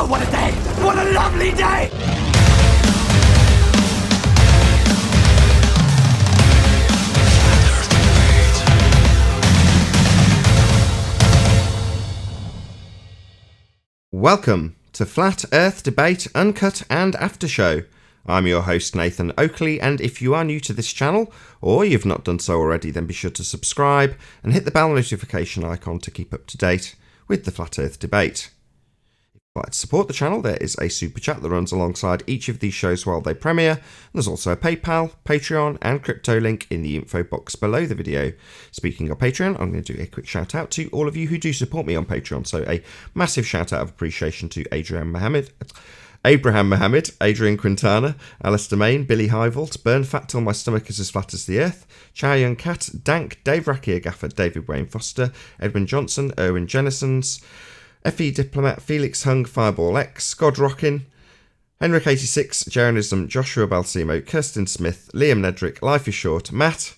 Oh, what a day! What a lovely day! Welcome to Flat Earth Debate, Uncut and After Show. I'm your host Nathan Oakley, and if you are new to this channel, or you've not done so already, then be sure to subscribe and hit the bell notification icon to keep up to date with the Flat Earth Debate. If you'd like to support the channel, there is a super chat that runs alongside each of these shows while they premiere. There's also a PayPal, Patreon and crypto link in the info box below the video. Speaking of Patreon, I'm going to do a quick shout out to all of you who do support me on Patreon. So a massive shout out of appreciation to Abraham Mohammed, Adrian Quintana, Alistair Main, Billy Hivolt, Burn Fat Till My Stomach Is As Flat As the Earth, Chow Young Cat, Dank, Dave Rakia Gaffer, David Wayne Foster, Edwin Johnson, Erwin Jennisons, FE Diplomat, Felix Hung, Fireball X, God Rockin, Henrik86, Jaronism, Joshua Balsimo, Kirsten Smith, Liam Nedrick, Life is Short, Matt,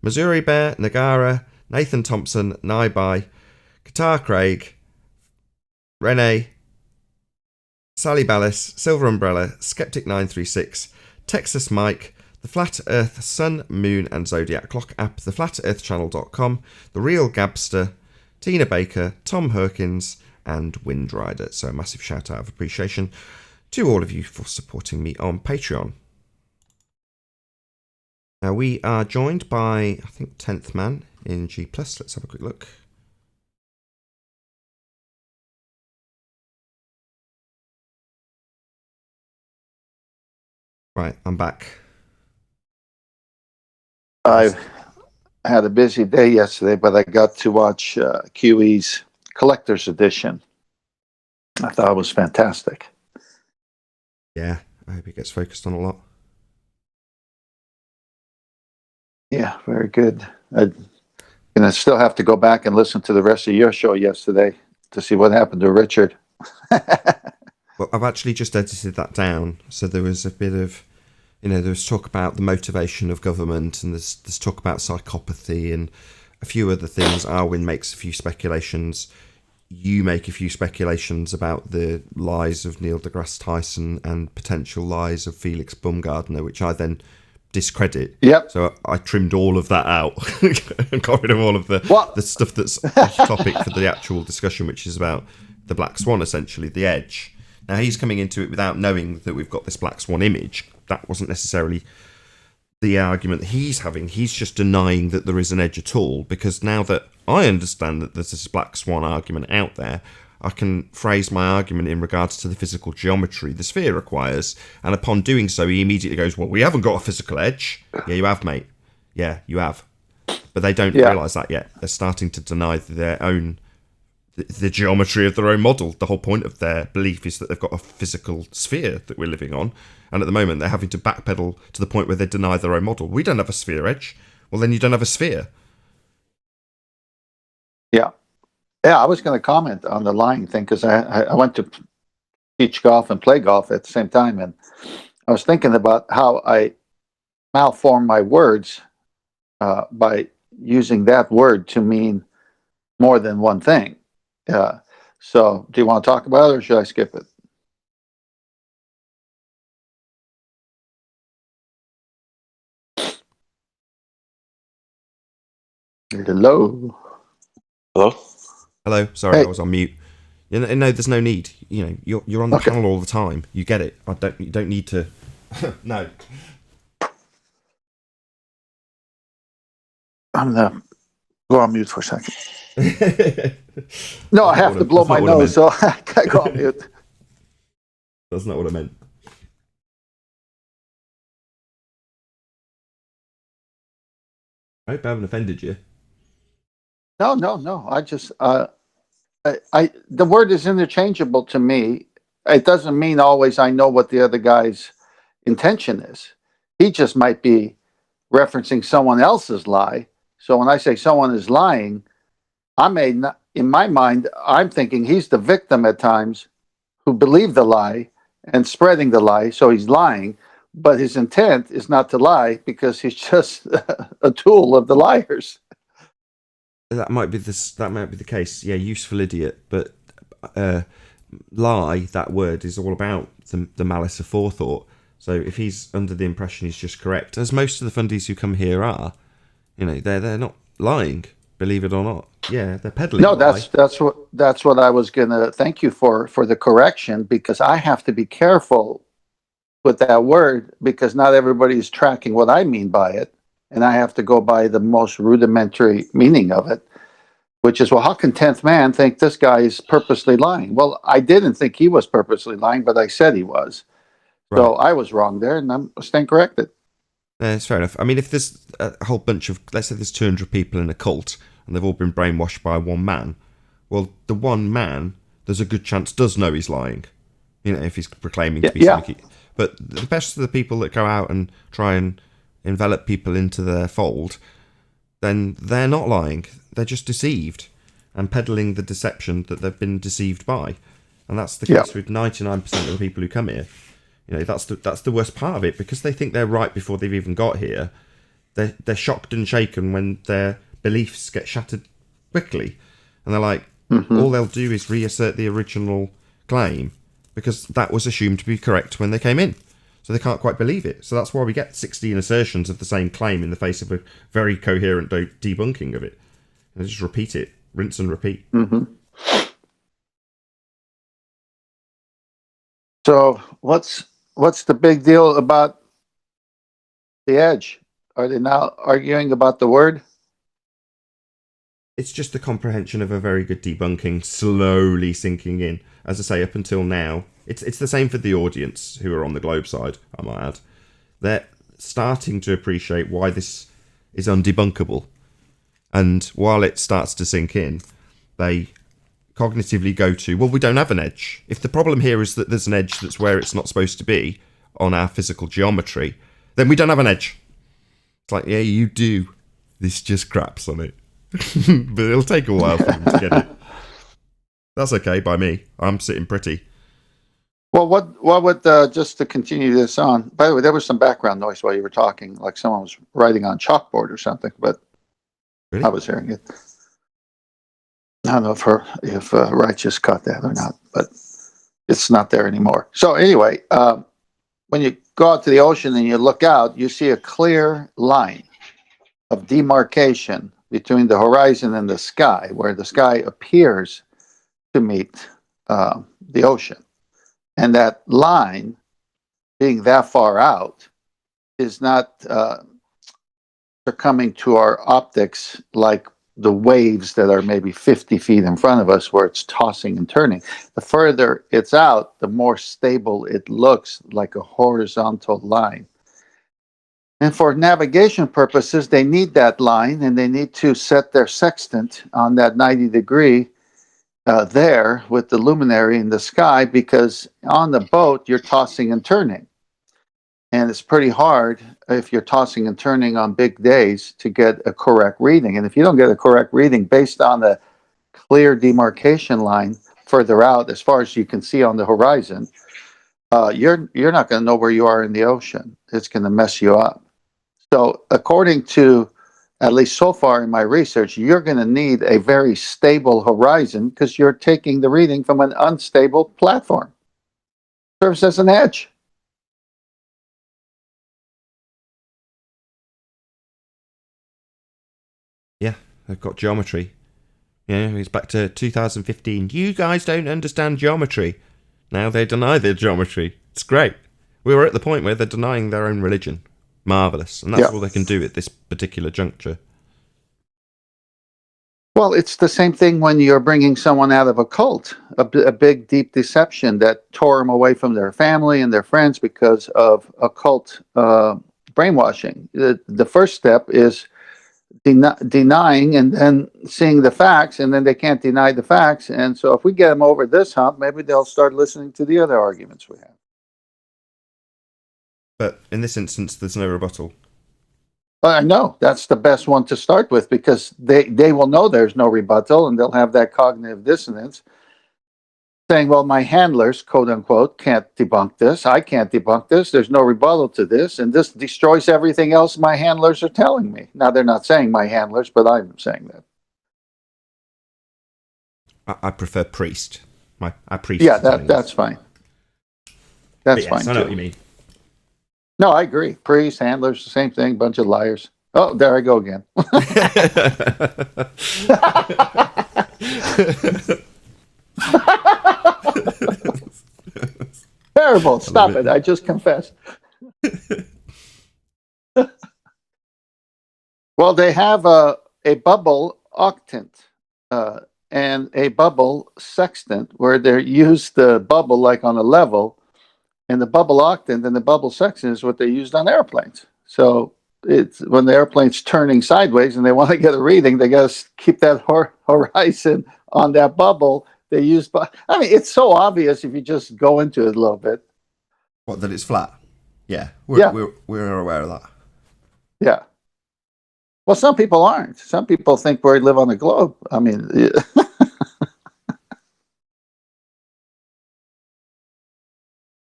Missouri Bear, Nagara, Nathan Thompson, Naibai, Qatar Craig, Renee, Sally Ballas, Silver Umbrella, Skeptic936, Texas Mike, The Flat Earth Sun, Moon and Zodiac Clock app, theflatearthchannel.com, The Real Gabster, Tina Baker, Tom Herkins and Windrider. So a massive shout out of appreciation to all of you for supporting me on Patreon. Now we are joined by, I think, 10th man in G+. Let's have a quick look. Right, I'm back. I had a busy day yesterday, but I got to watch QE's Collector's Edition. I thought it was fantastic. Yeah, I hope he gets focused on a lot. Yeah, very good. And I still have to go back and listen to the rest of your show yesterday to see what happened to Richard. Well, I've actually just edited that down. So there was a bit of, there was talk about the motivation of government, and there's talk about psychopathy and a few other things. Arwin makes a few speculations. You make a few speculations about the lies of Neil deGrasse Tyson and potential lies of Felix Baumgartner, which I then discredit. Yep. So I trimmed all of that out and got rid of all of the stuff that's off topic for the actual discussion, which is about the Black Swan, essentially, the edge. Now, he's coming into it without knowing that we've got this Black Swan image. That wasn't necessarily the argument that he's having. He's just denying that there is an edge at all, because now that I understand that there's this Black Swan argument out there, I can phrase my argument in regards to the physical geometry the sphere requires, and upon doing so, he immediately goes, well, we haven't got a physical edge. Yeah, you have, mate. Yeah, you have. But they don't realise that yet. They're starting to deny their own the geometry of their own model. The whole point of their belief is that they've got a physical sphere that we're living on, and at the moment they're having to backpedal to the point where they deny their own model. We don't have a sphere edge. Well, then you don't have a sphere. Yeah, I was going to comment on the lying thing because I went to teach golf and play golf at the same time, and I was thinking about how I malform my words by using that word to mean more than one thing. So do you want to talk about it, or should I skip it? Hello. Hello. Sorry, Hey. I was on mute. No, there's no need. You're on the channel all the time. You get it. You don't need to. No. I'm gonna go on mute for a second. No, I have to blow my nose, so I can't go on mute. That's not what I meant. I hope I haven't offended you. No. I just the word is interchangeable to me. It doesn't mean always I know what the other guy's intention is. He just might be referencing someone else's lie. So when I say someone is lying, in my mind, I'm thinking he's the victim at times who believed the lie and spreading the lie, so he's lying. But his intent is not to lie because he's just a tool of the liars. That might be the case. Yeah, useful idiot. But lie, that word, is all about the malice of forethought. So if he's under the impression he's just correct, as most of the fundies who come here are, they're not lying, believe it or not. Yeah, they're peddling. No, that's what I was gonna thank you for the correction, because I have to be careful with that word, because not everybody is tracking what I mean by it, and I have to go by the most rudimentary meaning of it, which is, well, how can 10th man think this guy is purposely lying? Well, I didn't think he was purposely lying, but I said he was. Right. So I was wrong there, and I'm staying corrected. It's fair enough. I mean, if there's a whole bunch of, let's say there's 200 people in a cult, and they've all been brainwashed by one man, well, the one man, there's a good chance does know he's lying, if he's proclaiming to be something. But the best of the people that go out and try and envelop people into their fold, then they're not lying. They're just deceived and peddling the deception that they've been deceived by. And that's the case with 99% of the people who come here. That's the worst part of it, because they think they're right before they've even got here. They're shocked and shaken when their beliefs get shattered quickly. And they're like, all they'll do is reassert the original claim, because that was assumed to be correct when they came in. So they can't quite believe it. So that's why we get 16 assertions of the same claim in the face of a very coherent debunking of it. And they just repeat it, rinse and repeat. So what's the big deal about the edge? Are they now arguing about the word? It's just the comprehension of a very good debunking slowly sinking in. As I say, up until now, it's the same for the audience who are on the Globe side, I might add. They're starting to appreciate why this is undebunkable. And while it starts to sink in, they cognitively go to, well, we don't have an edge. If the problem here is that there's an edge that's where it's not supposed to be on our physical geometry, then we don't have an edge. It's like, yeah, you do. This just craps on it. But it'll take a while for them to get it. That's okay by me. I'm sitting pretty. Well, what would, just to continue this on, by the way, there was some background noise while you were talking, like someone was writing on chalkboard or something, but Really? I was hearing it. I don't know if Righteous caught that or not, but it's not there anymore. So anyway, when you go out to the ocean and you look out, you see a clear line of demarcation between the horizon and the sky, where the sky appears to meet the ocean. And that line, being that far out, is not succumbing to our optics like the waves that are maybe 50 feet in front of us, where it's tossing and turning. The further it's out, the more stable it looks, like a horizontal line. And for navigation purposes, they need that line, and they need to set their sextant on that 90 degree there with the luminary in the sky, because on the boat, you're tossing and turning. And it's pretty hard if you're tossing and turning on big days to get a correct reading. And if you don't get a correct reading based on the clear demarcation line further out, as far as you can see on the horizon, you're not going to know where you are in the ocean. It's going to mess you up. So according to, at least so far in my research, you're going to need a very stable horizon, because you're taking the reading from an unstable platform. Serves as an edge. Yeah, they've got geometry. Yeah, it's back to 2015. You guys don't understand geometry. Now they deny their geometry. It's great. We were at the point where they're denying their own religion. Marvellous. And that's all they can do at this particular juncture. Well, it's the same thing when you're bringing someone out of a cult, a big, deep deception that tore them away from their family and their friends because of occult brainwashing. The first step is denying and then seeing the facts, and then they can't deny the facts. And so if we get them over this hump, maybe they'll start listening to the other arguments we have. But in this instance, there's no rebuttal. I know that's the best one to start with, because they will know there's no rebuttal, and they'll have that cognitive dissonance saying, well, my handlers, quote unquote, can't debunk this. I can't debunk this. There's no rebuttal to this. And this destroys everything else my handlers are telling me. Now, they're not saying my handlers, but I'm saying that. I prefer priest. Our priests Yeah, are telling that's us. fine. But That's yes, fine I know too. what you mean. No, I agree. Priests, handlers, the same thing. Bunch of liars. Oh, there I go again. Terrible. I love Stop it. it. I just confessed. Well, they have a bubble octant and a bubble sextant where they use the bubble like on a level, and the bubble octant and the bubble sextant is what they used on airplanes. So it's when the airplane's turning sideways and they want to get a reading, they got to keep that horizon on that bubble. They use, I mean, it's so obvious if you just go into it a little bit. What, that it's flat? Yeah, Yeah, we're aware of that. yeah. Well, some people aren't. Some people think we live on a globe. I mean,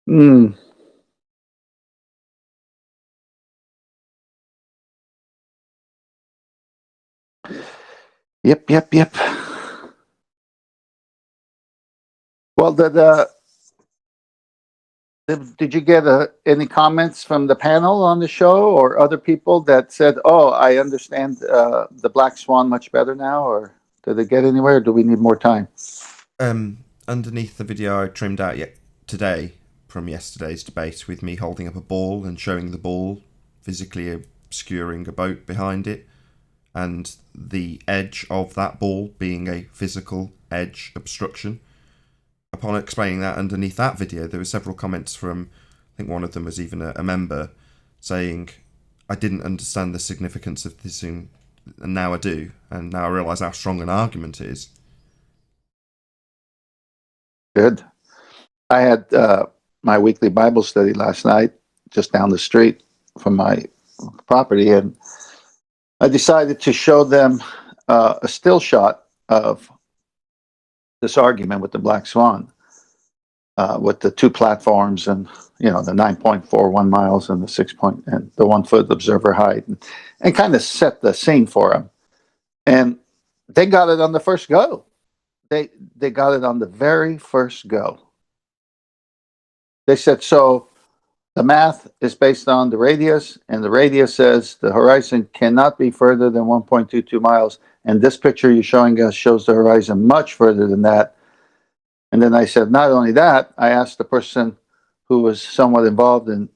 mm, yep, yep, yep. Well, did you get any comments from the panel on the show or other people that said, "Oh, I understand the Black Swan much better now," or did it get anywhere? Or do we need more time? Underneath the video I trimmed out yet today from yesterday's debate with me holding up a ball and showing the ball physically obscuring a boat behind it, and the edge of that ball being a physical edge obstruction. Upon explaining that underneath that video, there were several comments from, I think one of them was even a member, saying, I didn't understand the significance of this, and now I do, and now I realise how strong an argument it is. Good. I had my weekly Bible study last night, just down the street from my property, and I decided to show them a still shot of this argument with the Black Swan, with the two platforms and the 9.41 miles and the 6 and the 1 foot observer height, and kind of set the scene for them. And they got it on the first go. They got it on the very first go. They said, so the math is based on the radius, and the radius says the horizon cannot be further than 1.22 miles. And this picture you're showing us shows the horizon much further than that. And then I said, not only that, I asked the person who was somewhat involved in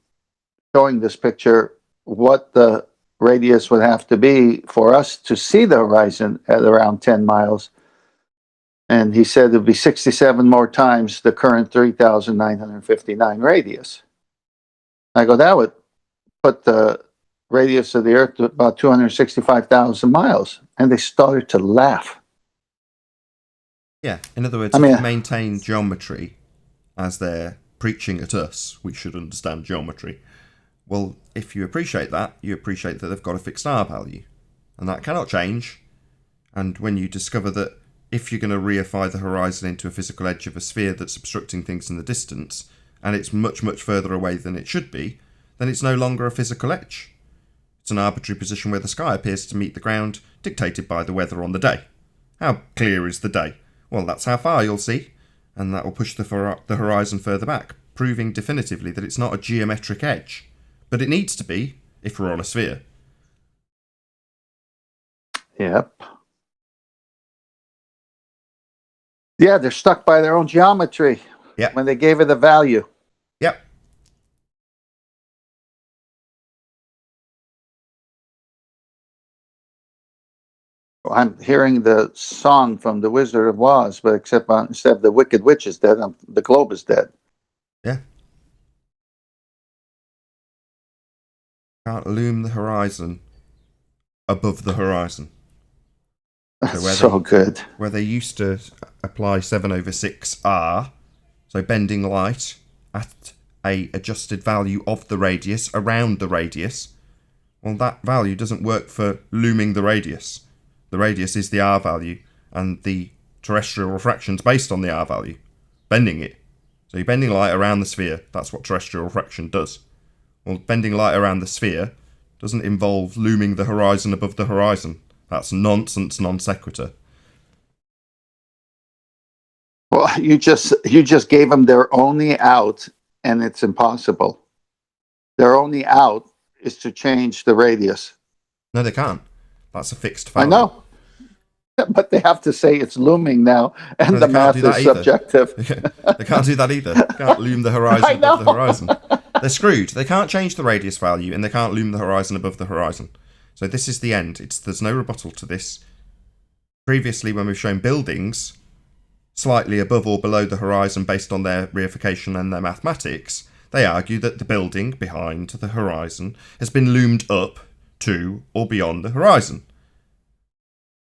showing this picture what the radius would have to be for us to see the horizon at around 10 miles. And he said it would be 67 more times the current 3,959 radius. I go, that would put the radius of the Earth to about 265,000 miles. And they started to laugh. Yeah, in other words, I if mean, you maintain geometry as they're preaching at us, we should understand geometry. Well, if you appreciate that, you appreciate that they've got a fixed R value, and that cannot change. And when you discover that if you're going to reify the horizon into a physical edge of a sphere that's obstructing things in the distance, and it's much, much further away than it should be, then it's no longer a physical edge. It's an arbitrary position where the sky appears to meet the ground, dictated by the weather on the day. How clear is the day? Well, that's how far you'll see, and that will push the horizon further back, proving definitively that it's not a geometric edge. But it needs to be, if we're on a sphere. yep. Yeah, they're stuck by their own geometry Yep. when they gave it a value. Yep. I'm hearing the song from the Wizard of Oz, but instead of the Wicked Witch is dead, the globe is dead. Yeah. Can't loom the horizon above the horizon. That's so good. Where they used to apply 7/6 R, so bending light at a adjusted value of the radius around the radius, well, that value doesn't work for looming the radius. The radius is the R value, and the terrestrial refraction's based on the R value. Bending it. So you're bending light around the sphere. That's what terrestrial refraction does. Well, bending light around the sphere doesn't involve looming the horizon above the horizon. That's nonsense non sequitur. Well, you just gave them their only out, and it's impossible. Their only out is to change the radius. No, they can't. That's a fixed I value. know, but they have to say it's looming now, and No, the they can't do math that is either. subjective. They can't do that either. They can't loom the horizon I above the know. horizon. They're screwed. They can't change the radius value, and they can't loom the horizon above the horizon. So this is the end. There's no rebuttal to this. Previously, when we've shown buildings slightly above or below the horizon based on their reification and their mathematics, they argue that the building behind the horizon has been loomed up to or beyond the horizon.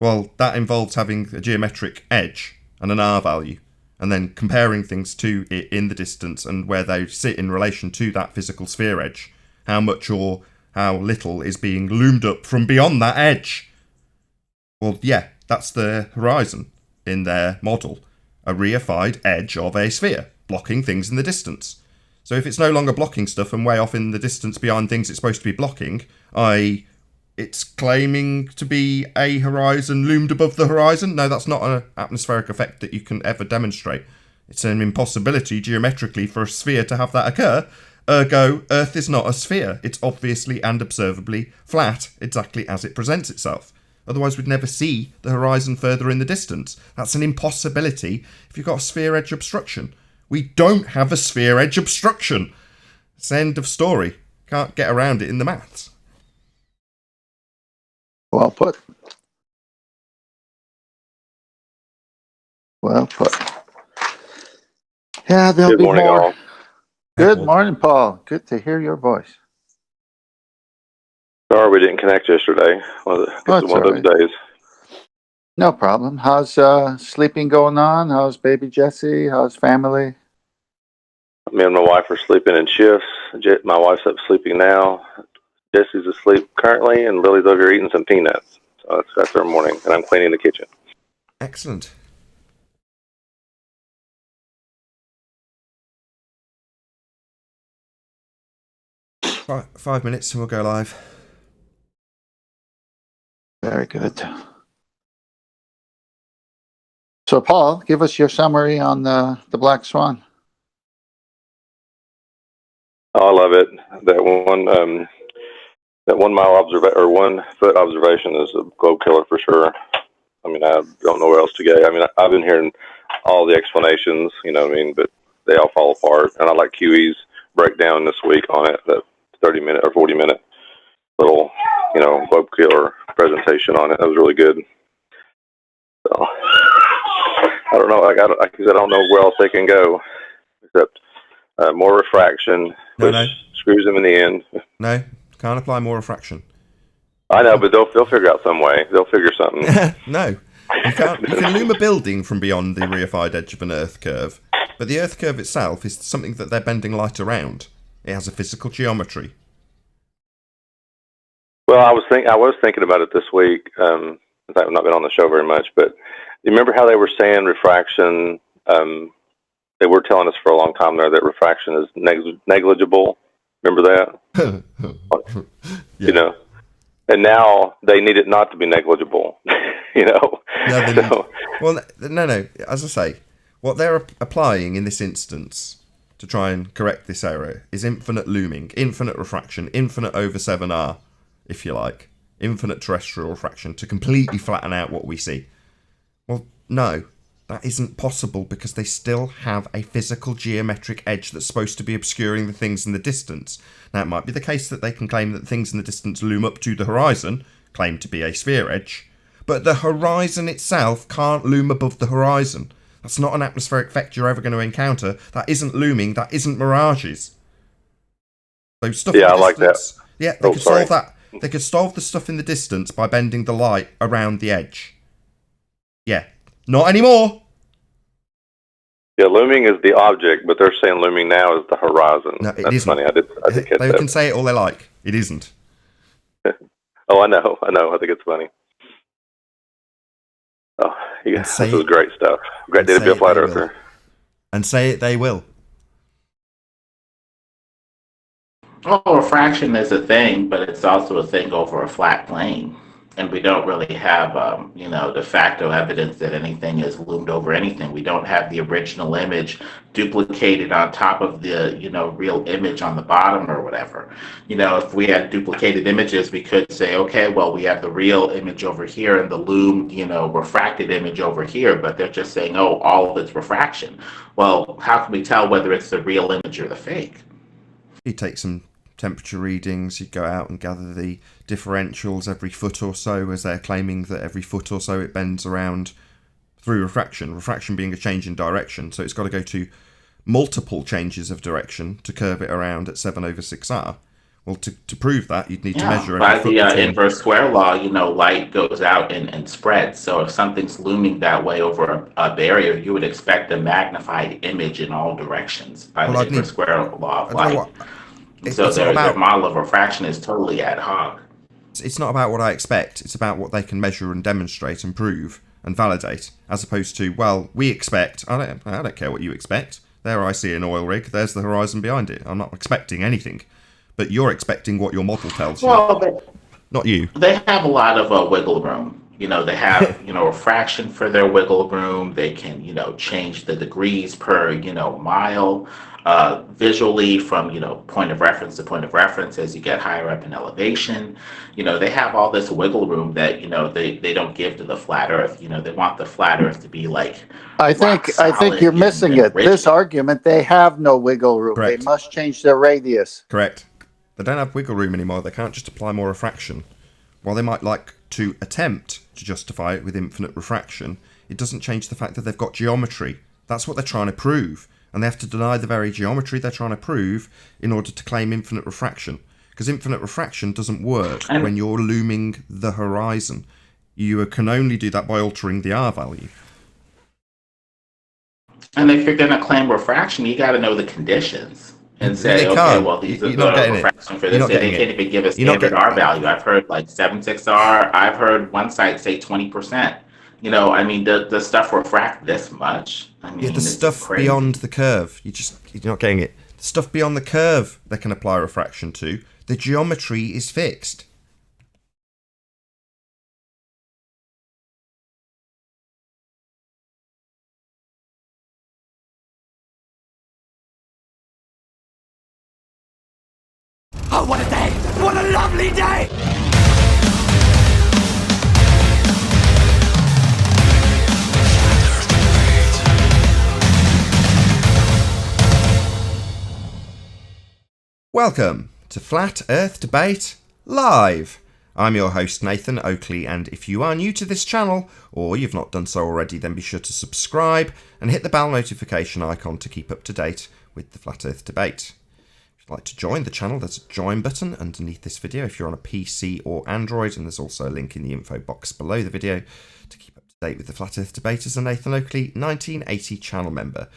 Well, that involves having a geometric edge and an R value, and then comparing things to it in the distance and where they sit in relation to that physical sphere edge. How much or how little is being loomed up from beyond that edge. Well, yeah, that's the horizon in their model. A reified edge of a sphere, blocking things in the distance. So if it's no longer blocking stuff and way off in the distance behind things it's supposed to be blocking, i.e. it's claiming to be a horizon loomed above the horizon, no, that's not an atmospheric effect that you can ever demonstrate. It's an impossibility geometrically for a sphere to have that occur. Ergo, Earth is not a sphere. It's obviously and observably flat, exactly as it presents itself. Otherwise, we'd never see the horizon further in the distance. That's an impossibility if you've got a sphere edge obstruction. We don't have a sphere edge obstruction. It's the end of story. Can't get around it in the maths. Well put. Well put. Yeah, there'll Good be morning, more. all. Good morning, Paul. Good to hear your voice. Sorry we didn't connect yesterday. Well, it's That's one of those all right. days. No problem. How's sleeping going on? How's baby Jesse? How's family? Me and my wife are sleeping in shifts. My wife's up sleeping now. Jesse's asleep currently, and Lily's over here eating some peanuts. So that's our morning, and I'm cleaning the kitchen. Excellent. Five minutes and we'll go live. Very good. So, Paul, give us your summary on the Black Swan. Oh, I love it. That 1 mile observation or 1 foot observation is a globe killer for sure. I mean, I don't know where else to go. I mean, I've been hearing all the explanations, you know what I mean, but they all fall apart. And I like QE's breakdown this week on it, that 30-minute or 40-minute little, globe killer presentation on it. That was really good. So, I don't know. Like I don't know where else they can go except more refraction, which screws them in the end. No, can't apply more refraction. I know, but they'll figure out some way. They'll figure something. No, you can't. You can loom a building from beyond the reified edge of an Earth curve, but the Earth curve itself is something that they're bending light around. It has a physical geometry. Well, I was thinking about it this week. In fact, I've not been on the show very much, but you remember how they were saying refraction? They were telling us for a long time there that refraction is negligible. Remember that? Yeah. And now they need it not to be negligible. No, well, no. As I say, what they're applying in this instance to try and correct this error is infinite looming, infinite refraction, infinite over 7R, if you like, infinite terrestrial refraction to completely flatten out what we see. Well, no, that isn't possible because they still have a physical geometric edge that's supposed to be obscuring the things in the distance. Now, it might be the case that they can claim that things in the distance loom up to the horizon, claim to be a sphere edge, but the horizon itself can't loom above the horizon. That's not an atmospheric effect you're ever going to encounter. That isn't looming. That isn't mirages. So stuff in the I distance, like that. Yeah, they could solve that. They could solve the stuff in the distance by bending the light around the edge. Yeah. Not anymore. Yeah, looming is the object, but they're saying looming now is the horizon. No, it That's isn't. funny. I did catch They that. can say it all they like. It isn't. Oh, I know. I think it's funny. Oh, yeah, this is great stuff. Great day to be a flat earther. And say it they will. Well, refraction is a thing, but it's also a thing over a flat plane. and we don't really have, de facto evidence that anything is loomed over anything. We don't have the original image duplicated on top of the, real image on the bottom or whatever. If we had duplicated images, we could say, okay, well, we have the real image over here and the loomed, refracted image over here, but they're just saying, oh, all of it's refraction. Well, how can we tell whether it's the real image or the fake? You take some temperature readings, you go out and gather the differentials every foot or so, as they're claiming that every foot or so it bends around through refraction. Refraction being a change in direction, so it's got to go to multiple changes of direction to curve it around at 7/6r. Well, to prove that, you'd need to measure every foot. By the inverse square law, light goes out and spreads. So if something's looming that way over a barrier, you would expect a magnified image in all directions by the inverse square law of light. So their model of refraction is totally ad hoc. It's not about what I expect. It's about what they can measure and demonstrate and prove and validate, as opposed to, well, we expect. I don't care what you expect. There I see an oil rig. There's the horizon behind it. I'm not expecting anything. But you're expecting what your model tells you. Well, not you. They have a lot of wiggle room. They have, refraction for their wiggle room. They can, change the degrees per, mile visually from, point of reference to point of reference as you get higher up in elevation. They have all this wiggle room that, they don't give to the flat earth. They want the flat earth to be like I think you're missing it. This argument, they have no wiggle room. Correct. They must change their radius. Correct. They don't have wiggle room anymore. They can't just apply more refraction. While they might like to attempt to justify it with infinite refraction, it doesn't change the fact that they've got geometry. That's what they're trying to prove. And they have to deny the very geometry they're trying to prove in order to claim infinite refraction. Because infinite refraction doesn't work when you're looming the horizon. You can only do that by altering the R value. And if you're going to claim refraction, you got to know the conditions. And say, okay, well, these are the refraction for this. They can't even give a standard R value. I've heard like 7.6R. I've heard one site say 20%. The stuff refract this much. The stuff beyond the curve. You're not getting it. The stuff beyond the curve they can apply refraction to. The geometry is fixed. Oh, what a day! What a lovely day! Welcome to Flat Earth Debate Live. I'm your host Nathan Oakley, and if you are new to this channel, or you've not done so already, then be sure to subscribe and hit the bell notification icon to keep up to date with the Flat Earth Debate. If you'd like to join the channel, there's a join button underneath this video if you're on a PC or Android, and there's also a link in the info box below the video to keep up to date with the Flat Earth Debate as a Nathan Oakley 1980 channel member.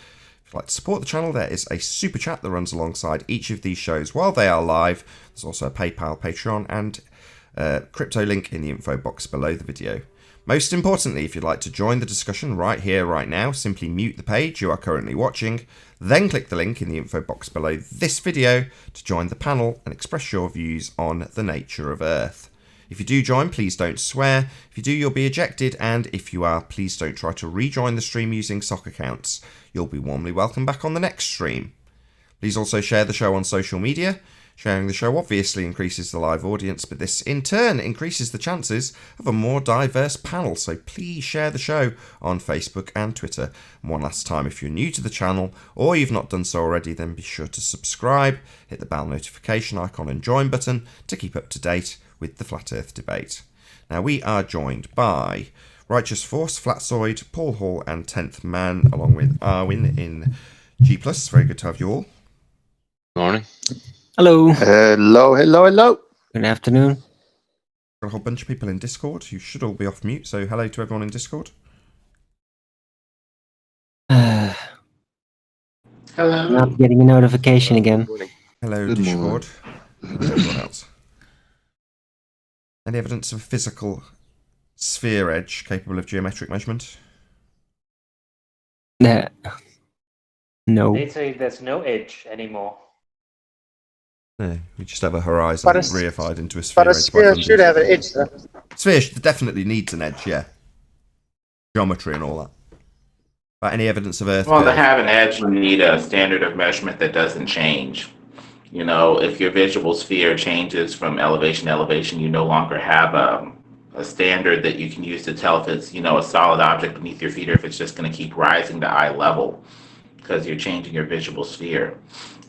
If you'd like to support the channel, there is a super chat that runs alongside each of these shows while they are live. There's also a PayPal, Patreon, and crypto link in the info box below the video. Most importantly, if you'd like to join the discussion right here, right now, simply mute the page you are currently watching, then click the link in the info box below this video to join the panel and express your views on the nature of Earth. If you do join, please don't swear. If you do, you'll be ejected, and if you are, please don't try to rejoin the stream using sock accounts. You'll be warmly welcome back on the next stream. Please also share the show on social media. Sharing the show obviously increases the live audience, but this in turn increases the chances of a more diverse panel, so please share the show on Facebook and Twitter. And one last time, if you're new to the channel or you've not done so already, then be sure to subscribe, hit the bell notification icon and join button to keep up to date with the Flat Earth Debate. Now we are joined by Righteous Force, Flatzoid, Paul Hall and 10th Man, along with Arwin in G+. Very good to have you all. Morning. Hello. Hello. Good afternoon. Got a whole bunch of people in Discord who should all be off mute, so hello to everyone in Discord. Hello. Not getting a notification again. Hello, Good Discord. And everyone else. Any evidence of a physical sphere edge capable of geometric measurement? No. They say there's no edge anymore. No, we just have a horizon But a, reified into a sphere. but a sphere should have an edge, though. Sphere definitely needs an edge, yeah. Geometry and all that. But any evidence of Earth? Well, to curve? have an edge, you need a standard of measurement that doesn't change. You know, if your visual sphere changes from elevation to elevation, you no longer have a standard that you can use to tell if it's, you know, a solid object beneath your feet or if it's just going to keep rising to eye level because you're changing your visual sphere.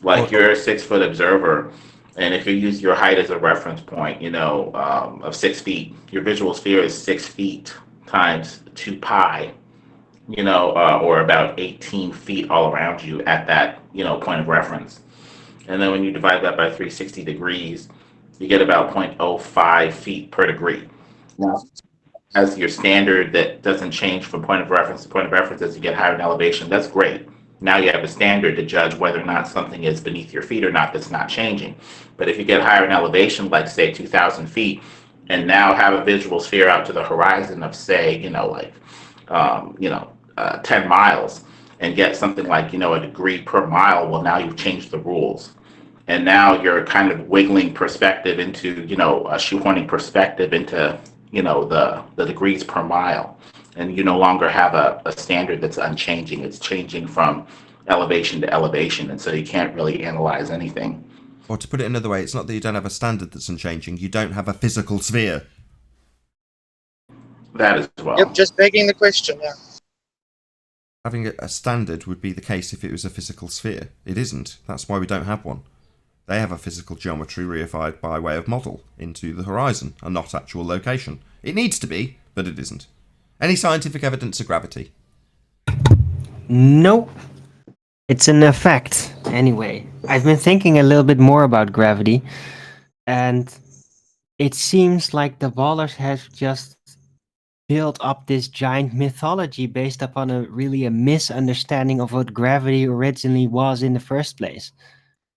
Like you're a 6-foot observer, and if you use your height as a reference point, you know, of 6 feet, your visual sphere is 6 feet times 2 pi, you know, or about 18 feet all around you at that, you know, point of reference. And then when you divide that by 360 degrees, you get about 0.05 feet per degree. Now, as your standard that doesn't change from point of reference to point of reference as you get higher in elevation, that's great. Now you have a standard to judge whether or not something is beneath your feet or not that's not changing. But if you get higher in elevation, like say 2,000 feet, and now have a visual sphere out to the horizon of say, you know, like, 10 miles, and get something like, you know, a degree per mile, well, now you've changed the rules. And now you're kind of wiggling perspective into, you know, shoehorning perspective into, you know, the degrees per mile. And you no longer have a standard that's unchanging. It's changing from elevation to elevation. And so you can't really analyze anything. Or to put it another way, it's not that you don't have a standard that's unchanging. You don't have a physical sphere. That as well. Yep, just begging the question, yeah. Having a standard would be the case if it was a physical sphere. It isn't. That's why we don't have one. They have a physical geometry reified by way of model into the horizon, and not actual location. It needs to be, but it isn't. Any scientific evidence of gravity? No. It's an effect. Anyway, I've been thinking a little bit more about gravity, and it seems like the Wallers have just built up this giant mythology based upon a misunderstanding of what gravity originally was in the first place.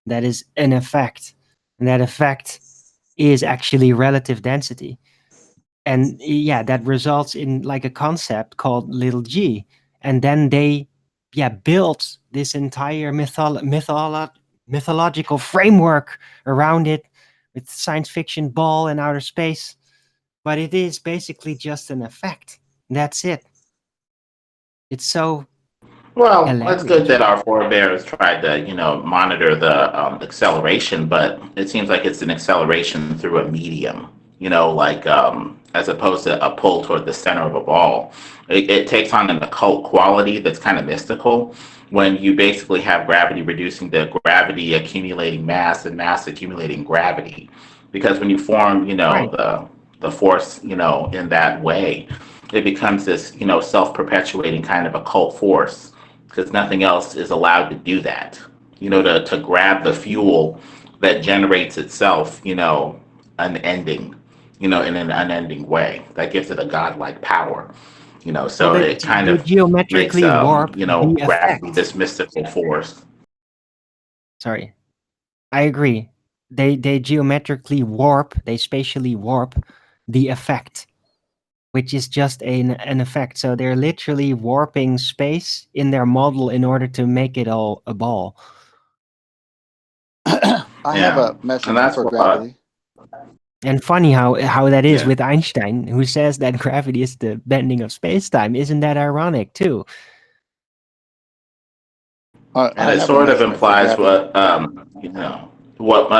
That is an effect. And that effect is actually relative density. And yeah, that results in like a concept called little g. And then they built this entire mythological framework around it with science fiction, ball, and outer space. But it is basically just an effect. That's it. It's so Well, hilarious. that's good that our forebears tried to, you know, monitor the acceleration, but it seems like it's an acceleration through a medium, you know, like as opposed to a pull toward the center of a ball. It takes on an occult quality that's kind of mystical when you basically have gravity reducing to gravity accumulating mass and mass accumulating gravity. Because when you form, you know, Right. the force, you know, in that way, it becomes this, you know, self-perpetuating kind of occult force because nothing else is allowed to do that. You know, to grab the fuel that generates itself, you know, unending, you know, in an unending way. That gives it a godlike power. You know, so Well, it kind they of makes geometrically warp you know, the gravity effect. this mystical force. Sorry, I agree. They geometrically warp, they spatially warp the effect, which is just an effect. So they're literally warping space in their model in order to make it all a ball. I have Yeah. a And measurement that's for what gravity. And funny how that is Yeah. with Einstein, who says that gravity is the bending of space-time. Isn't that ironic too? And I it have a sort of measurement for implies gravity. what you know,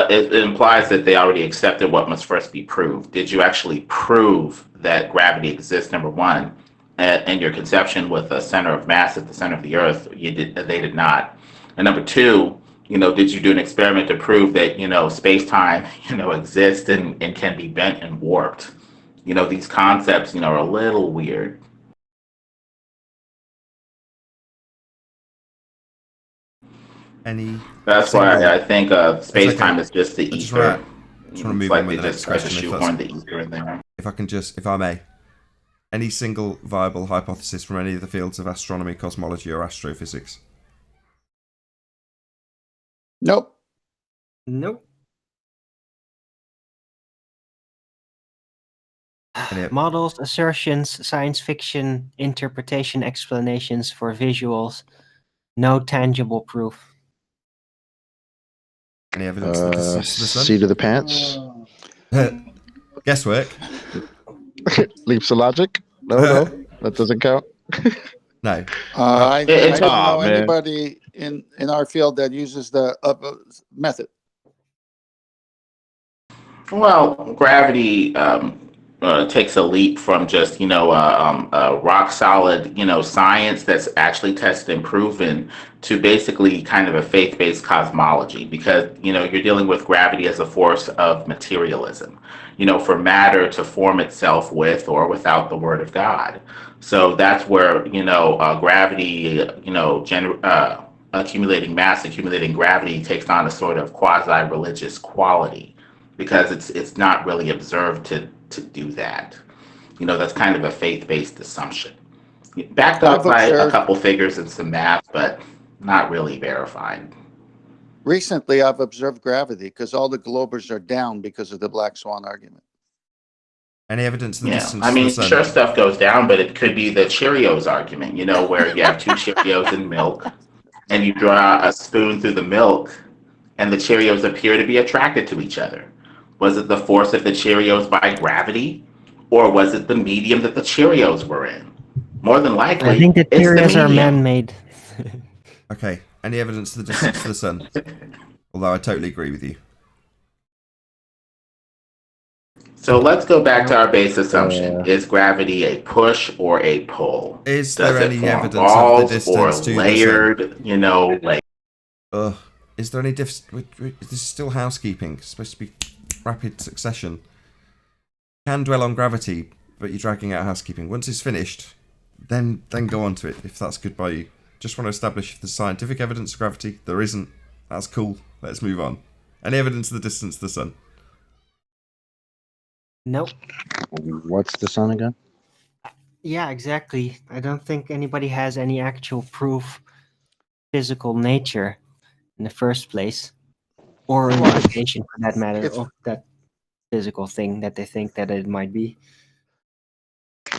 it implies that they already accepted what must first be proved. Did you actually prove that gravity exists? Number one, and your conception with a center of mass at the center of the Earth, they did not. And number two, you know, did you do an experiment to prove that, you know, space time, you know, exists and can be bent and warped? You know, these concepts, you know, are a little weird. That's why I think space time is just the I just ether. want to It's move on like with they the just next tried to question. shoehorn the ether in there. If I may, any single viable hypothesis from any of the fields of astronomy, cosmology, or astrophysics? Nope. Nope. Any, Models, assertions, science fiction, interpretation, explanations for visuals. No tangible proof. Any evidence of the distance to the sun? Seat of the pants. Guesswork. Leaps of logic. No, that doesn't count. No. I It's don't Aw, know man. anybody in our field that uses the method. Well, gravity takes a leap from just rock solid science that's actually tested and proven to basically kind of a faith-based cosmology, because you're dealing with gravity as a force of materialism, for matter to form itself with or without the word of God. So that's where gravity, accumulating mass, accumulating gravity takes on a sort of quasi-religious quality, because it's not really observed to do that. That's kind of a faith-based assumption, backed up I've by a observed couple figures and some math, but not really verified. recently. I've observed gravity because all the globers are down because of the Black Swan argument. Any evidence of the Yeah, distance I to the mean, sun? sure, stuff goes down, but it could be the Cheerios argument, where you have two Cheerios in milk, and you draw a spoon through the milk, and the Cheerios appear to be attracted to each other. Was it the force of the Cheerios by gravity, or was it the medium that the Cheerios were in? More than I likely, think the it's the theories are medium. man-made. Okay. Any evidence of the distance to the sun? Although I totally agree with you. So let's go back to our base assumption. Is gravity a push or a pull? Is Does there it any form evidence of the balls distance or to the sun? layered, like Ugh. Is there any This is still housekeeping. It's supposed to be rapid succession. Can dwell on gravity, but you're dragging out housekeeping. Once it's finished, then go on to it, if that's good by you. Just want to establish if there's scientific evidence of gravity. There isn't. That's cool. Let's move on. Any evidence of the distance to the sun? Nope. What's the sun again? Yeah, exactly. I don't think anybody has any actual proof physical nature in the first place, or interpretation for that matter It's of that physical thing that they think that it might be.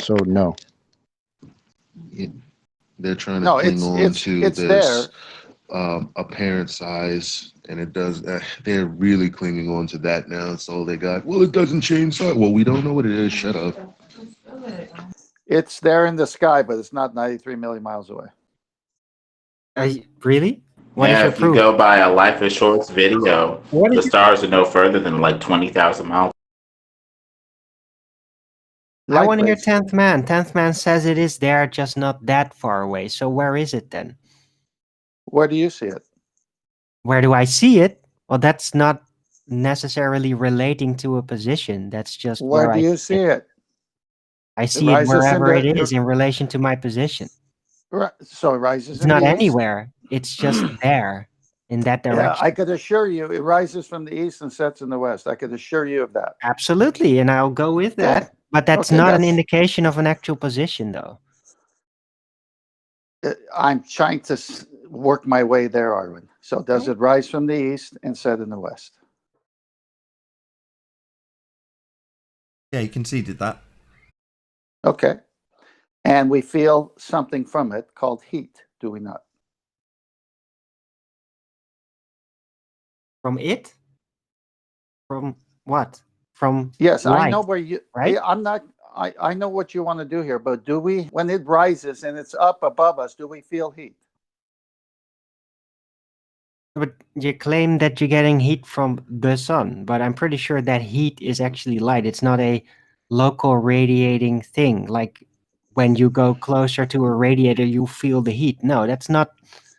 So no. They're trying to no, cling on it's to it's this there. apparent size, and it does. They're really clinging on to that now. It's all they got. Well, it doesn't change size. Well, we don't know what it is. Shut up. It's there in the sky, but it's not 93 million miles away. Really? What is yeah, your if you proof? go by a Life is Short's video, What the is your stars are no further than like 20,000 miles. I Light want to hear rays. 10th Man. 10th Man says it is there, just not that far away. So where is it then? Where do you see it? Where do I see it? Well, that's not necessarily relating to a position. That's just Where where do I you see see it. it? I see it rises in wherever it the- is in relation to my position. So it rises It's in not the east. anywhere. It's just there in that Yeah, direction. I could assure you, it rises from the east and sets in the west. I could assure you of that. Absolutely, and I'll go with that. Okay. But that's Okay, not an that's- indication of an actual position, though. I'm trying to work my way there, Arwen. So does it rise from the east and set in the west? Yeah, you conceded that. Okay. And we feel something from it called heat, do we not? From it? From what? From Yes, I light, know where you, right? I know what you want to do here, but do we, when it rises and it's up above us, do we feel heat? But you claim that you're getting heat from the sun, but I'm pretty sure that heat is actually light. It's not a local radiating thing. Like when you go closer to a radiator, you feel the heat. No, that's not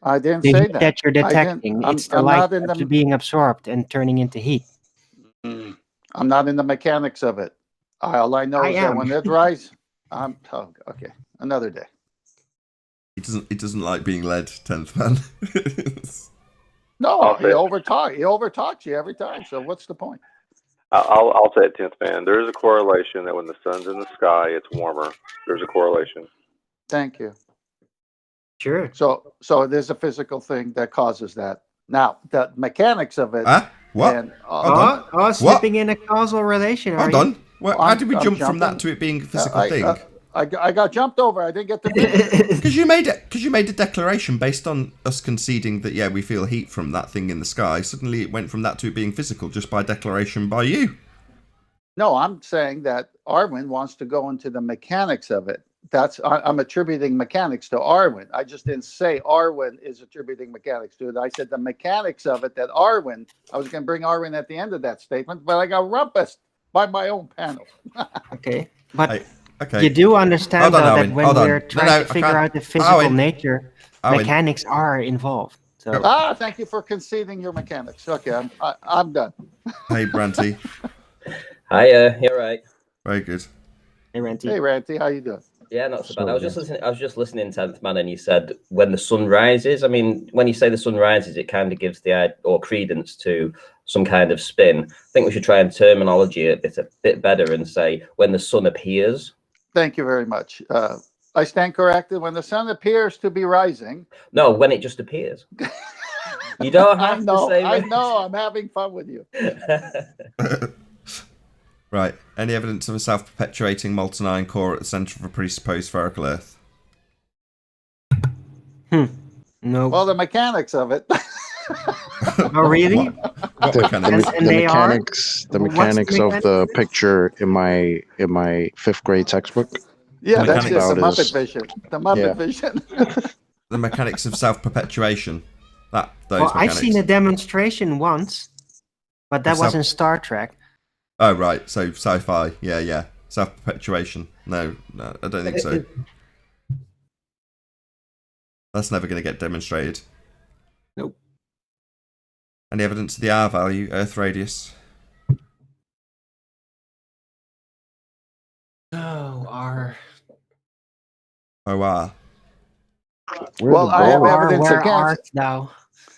I didn't the say heat that you're I didn't, detecting. It's the I'm light not in that's the, being absorbed and turning into heat. I'm not in the mechanics of it. All I know I is that am. when it rises, okay, another day. He doesn't like being led, 10th Man. No, I'll he say- overtalks you every time. So what's the point? I'll say it, 10th Man. There is a correlation that when the sun's in the sky, it's warmer. There's a correlation. Thank you. Sure. So there's a physical thing that causes that. Now, the mechanics of it. Huh? What? And, Hold on. Slipping in a causal relation. Hold on. Well, how I'm- did we I'm jump from that jumping. to it being a physical thing? I got jumped over. I didn't get to finish. Because you made a declaration based on us conceding that we feel heat from that thing in the sky. Suddenly it went from that to being physical just by declaration by you. No, I'm saying that Arwen wants to go into the mechanics of it. I'm attributing mechanics to Arwen. I just didn't say Arwen is attributing mechanics to it. I said the mechanics of it that Arwen. I was going to bring Arwen at the end of that statement, but I got rumpused by my own panel. Okay, but Okay. you do understand Hold on, though Owen, that when hold on. we're trying No, to figure out the physical Owen. nature, Owen. mechanics are involved. So Thank you for conceding your mechanics. Okay, I'm done. Hey, Branty. Hiya, you're right. Very good. hey, Ranty. Hey, Ranty, how you doing? Yeah, not so bad. I was just listening, 10th Man, and you said when the sun rises. I mean, when you say the sun rises, it kind of gives the or credence to some kind of spin. I think we should try and terminology it a bit better and say when the sun appears. Thank you very much. I stand corrected. When the sun appears to be rising. No, when it just appears. You don't have to say. I know. I'm having fun with you. Right. Any evidence of a self-perpetuating molten iron core at the centre of a presupposed spherical Earth? No. Well, the mechanics of it. Oh, really? What mechanics? The mechanics of the picture in my 5th grade textbook. Yeah, The that's it. The mechanics Muppet vision. The Muppet vision. The mechanics of self-perpetuation. Those I've mechanics. seen a demonstration once, but that was in Star Trek. Oh, right. So sci-fi. Yeah. Self-perpetuation. No, I don't think so. That's never going to get demonstrated. Nope. Any evidence of the R value, Earth radius? Oh, R. OR. Well, I have evidence where against. art now?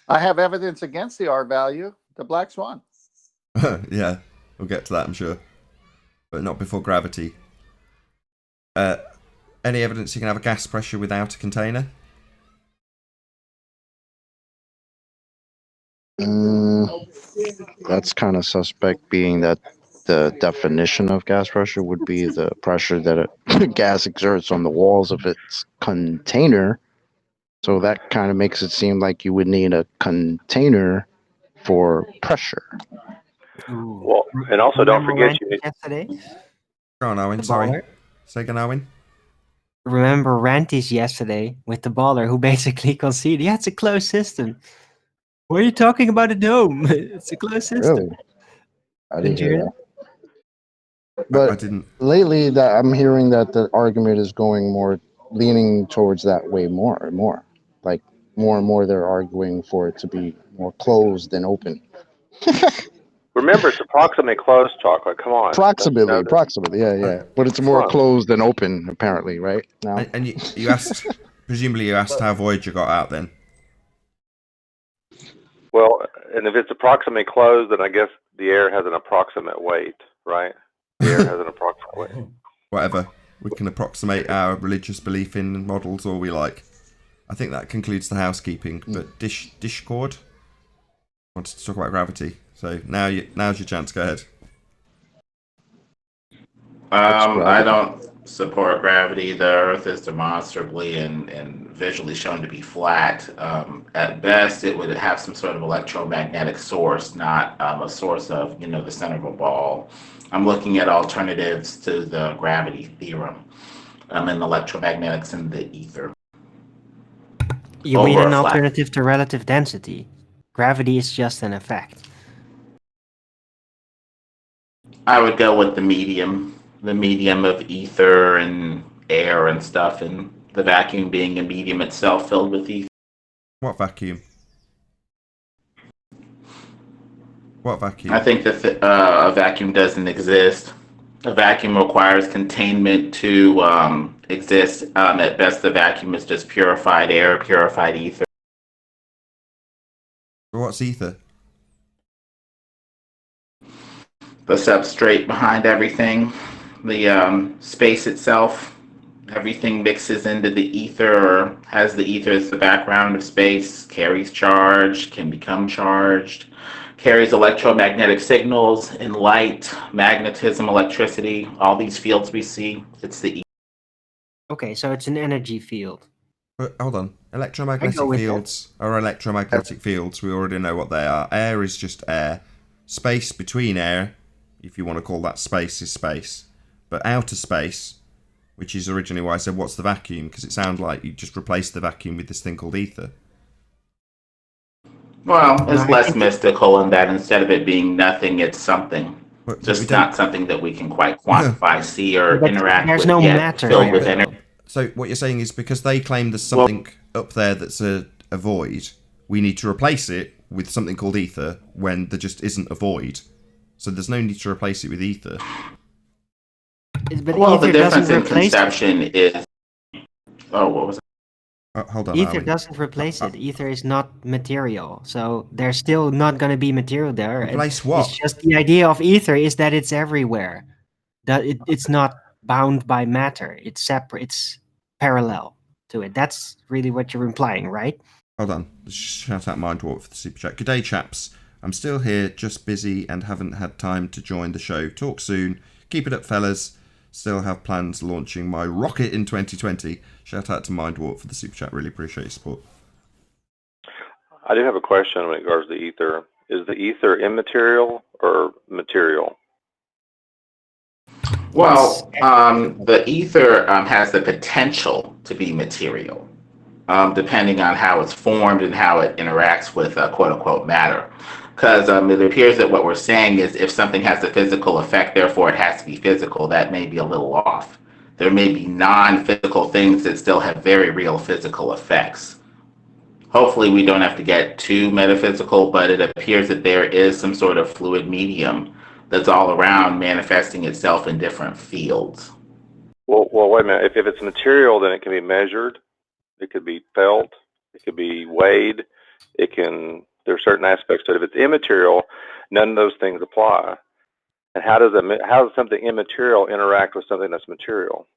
I have evidence against the R value. The Black Swan. Yeah, we'll get to that, I'm sure. But not before gravity. Any evidence you can have a gas pressure without a container? That's kind of suspect, being that the definition of gas pressure would be the pressure that a gas exerts on the walls of its container. So that kind of makes it seem like you would need a container for pressure. Ooh. Well, and also don't forget you need. Yesterday? Go on, Owen. Sorry. Say again, Owen. Remember Ranty's yesterday with the baller who basically conceded, yeah, it's a closed system. What are you talking about a dome? It's a closed system. Really? I didn't hear that. But But I didn't. lately, that I'm hearing that the argument is going more, leaning towards that way more and more. Like more and more, they're arguing for it to be more closed than open. Remember, it's approximately close, chocolate. Come on. Approximately, yeah. But it's more closed than open, apparently, right now. And you asked, presumably you asked how Voyager got out then. Well, and if it's approximately closed, then I guess the air has an approximate weight, right? The air has an approximate weight. Whatever. We can approximate our religious belief in models all we like. I think that concludes the housekeeping. But Discord wanted to talk about gravity. So now's your chance. Go ahead. I don't support gravity. The Earth is demonstrably and visually shown to be flat. At best, it would have some sort of electromagnetic source, not a source of, the center of a ball. I'm looking at alternatives to the gravity theorem and electromagnetics in the ether. You mean an alternative to relative density? Gravity is just an effect. I would go with the medium of ether and air and stuff, and the vacuum being a medium itself filled with ether. What vacuum? What vacuum? I think that a vacuum doesn't exist. A vacuum requires containment to exist. At best, the vacuum is just purified air, purified ether. What's ether? The substrate behind everything, the space itself, everything mixes into the ether, or has the ether as the background of space, carries charge, can become charged, carries electromagnetic signals in light, magnetism, electricity, all these fields we see. It's the ether. Okay, so it's an energy field. But hold on. I Electromagnetic go with fields are electromagnetic fields. We already know what they are. Air is just air. Space between air, if you want to call that space, is space. But outer space, which is originally why I said, what's the vacuum? Because it sounds like you just replaced the vacuum with this thing called ether. Well, it's I less think mystical in that instead of it being nothing, it's something. But we Just don't- not something that we can quite quantify, see, or But interact there's with no yet, matter filled there, with though. energy. So what you're saying is because they claim there's something up there that's a void, we need to replace it with something called ether when there just isn't a void. So there's no need to replace it with ether. But Well, the ether difference doesn't in replace it. conception is. Oh, what was it? Hold on. Ether Alan. doesn't replace it. Ether is not material, so there's still not going to be material there. Replace what? It's just the idea of ether is that it's everywhere. That it's not bound by matter. It's separate. It's parallel to it. That's really what you're implying, right? Hold on. Let's just shout out Mindwarp for the super chat. Good day, chaps. I'm still here, just busy and haven't had time to join the show. Talk soon. Keep it up, fellas. Still have plans launching my rocket in 2020. Shout out to Mindwarp for the super chat. Really appreciate your support. I do have a question when it regards to ether. Is the ether immaterial or material? Well, the ether has the potential to be material, depending on how it's formed and how it interacts with quote unquote matter. Because it appears that what we're saying is if something has a physical effect, therefore it has to be physical. That may be a little off. There may be non-physical things that still have very real physical effects. Hopefully we don't have to get too metaphysical, but it appears that there is some sort of fluid medium that's all around manifesting itself in different fields. Well, wait a minute. If it's material, then it can be measured. It could be felt. It could be weighed. There are certain aspects to it. If it's immaterial, none of those things apply. And how does something immaterial interact with something that's material?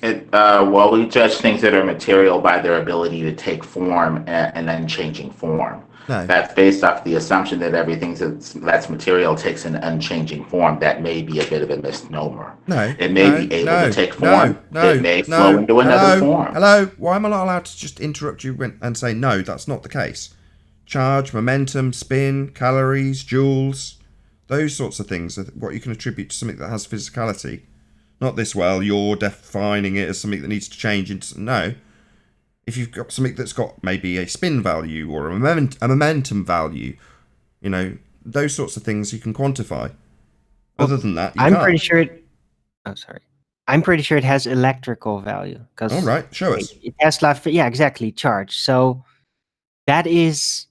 Well, we judge things that are material by their ability to take form and unchanging form. No. That's based off the assumption that everything that's material takes an unchanging form. That may be a bit of a misnomer. No. It may be able to take form. It may no. flow into another form. Hello. Why am I not allowed to just interrupt you and say, no, that's not the case? Charge, momentum, spin, calories, joules, those sorts of things are what you can attribute to something that has physicality. Not this, well, you're defining it as something that needs to change into... No. If you've got something that's got maybe a spin value or a momentum value, those sorts of things you can quantify. Other than that, you can't. pretty sure it... Oh, sorry. I'm pretty sure it has electrical value. All right, show us. It has, yeah, exactly, charge. So that is...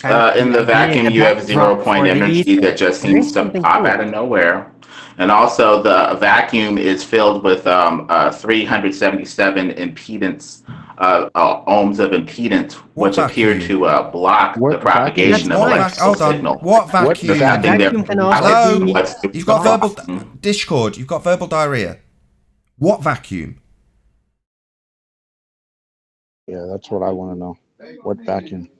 In the vacuum, you have 0 point energy that just seems to pop out of nowhere. And also, the vacuum is filled with 377 impedance, ohms of impedance, which appear to block the propagation of electrical signal. What vacuum? Vacuum can also be... You've got verbal discord. You've got verbal diarrhea. What vacuum? Yeah, that's what I want to know. What vacuum?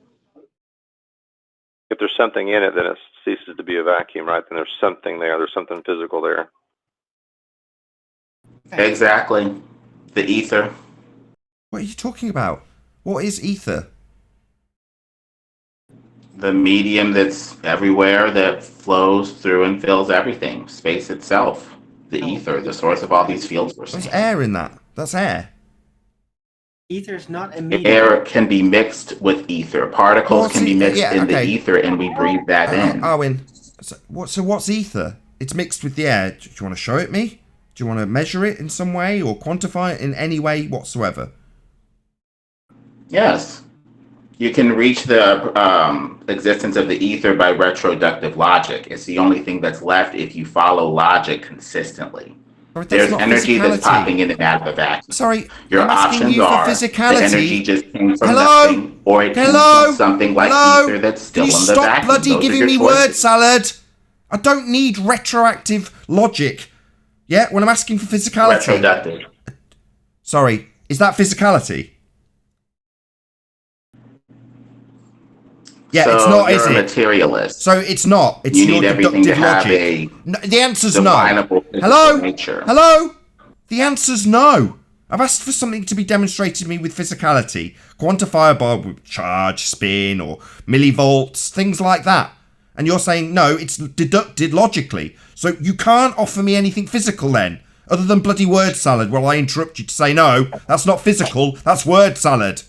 If there's something in it, then it ceases to be a vacuum, right? Then there's something there. There's something physical there. Exactly. The ether. What are you talking about? What is ether? The medium that's everywhere that flows through and fills everything. Space itself. The ether, the source of all these fields we're seeing. There's air in that. That's air. Ether is not a medium. Air can be mixed with ether. Particles can be mixed in the ether, and we breathe that in. Arwin, so what's ether? It's mixed with the air. Do you want to show it me? Do you want to measure it in some way or quantify it in any way whatsoever? Yes. You can reach the existence of the ether by retroductive logic. It's the only thing that's left if you follow logic consistently. There's energy that's popping in and out of the vacuum. Sorry, your options are physicality. The energy just came from nothing, or it came from something like ether that's still in the vacuum. Stop bloody giving me word salad. I don't need retroactive logic. Yeah, when I'm asking for physicality. Retroductive. Sorry, is that physicality? Yeah, so it's not, is you're a it? materialist. So it's not. It's you your need everything deductive to have logic. A no, the answer's no. definable Hello? nature. Hello? The answer's no. I've asked for something to be demonstrated to me with physicality, quantifiable with charge, spin, or millivolts, things like that. And you're saying, no, it's deducted logically. So you can't offer me anything physical then, other than bloody word salad, where I interrupt you to say, no, that's not physical, that's word salad.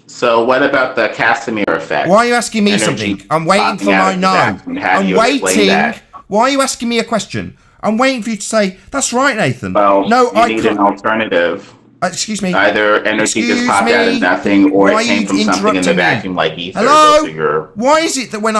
So what about the Casimir effect? Why are you asking me Energy something? I'm waiting for my no. I'm waiting. Why are you asking me a question? I'm waiting for you to say, that's right, Nathan. Well, no, you need an alternative. Excuse me. Either energy just popped out of nothing, or it came from something in the vacuum like ether. Hello? Why is it that when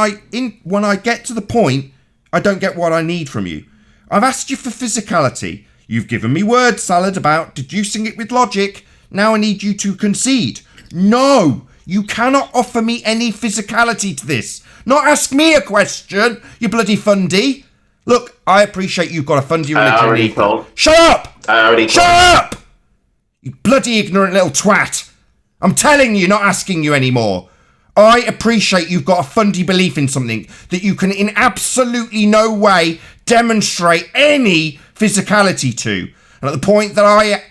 I get to the point, I don't get what I need from you? I've asked you for physicality. You've given me word salad about deducing it with logic. Now I need you to concede. No, you cannot offer me any physicality to this. Not ask me a question, you bloody fundy. Look, I appreciate you've got a fundy religion. Shut up! Shut up! You bloody ignorant little twat. I'm telling you, not asking you anymore. I appreciate you've got a fundy belief in something that you can in absolutely no way demonstrate any physicality to. And at the point that I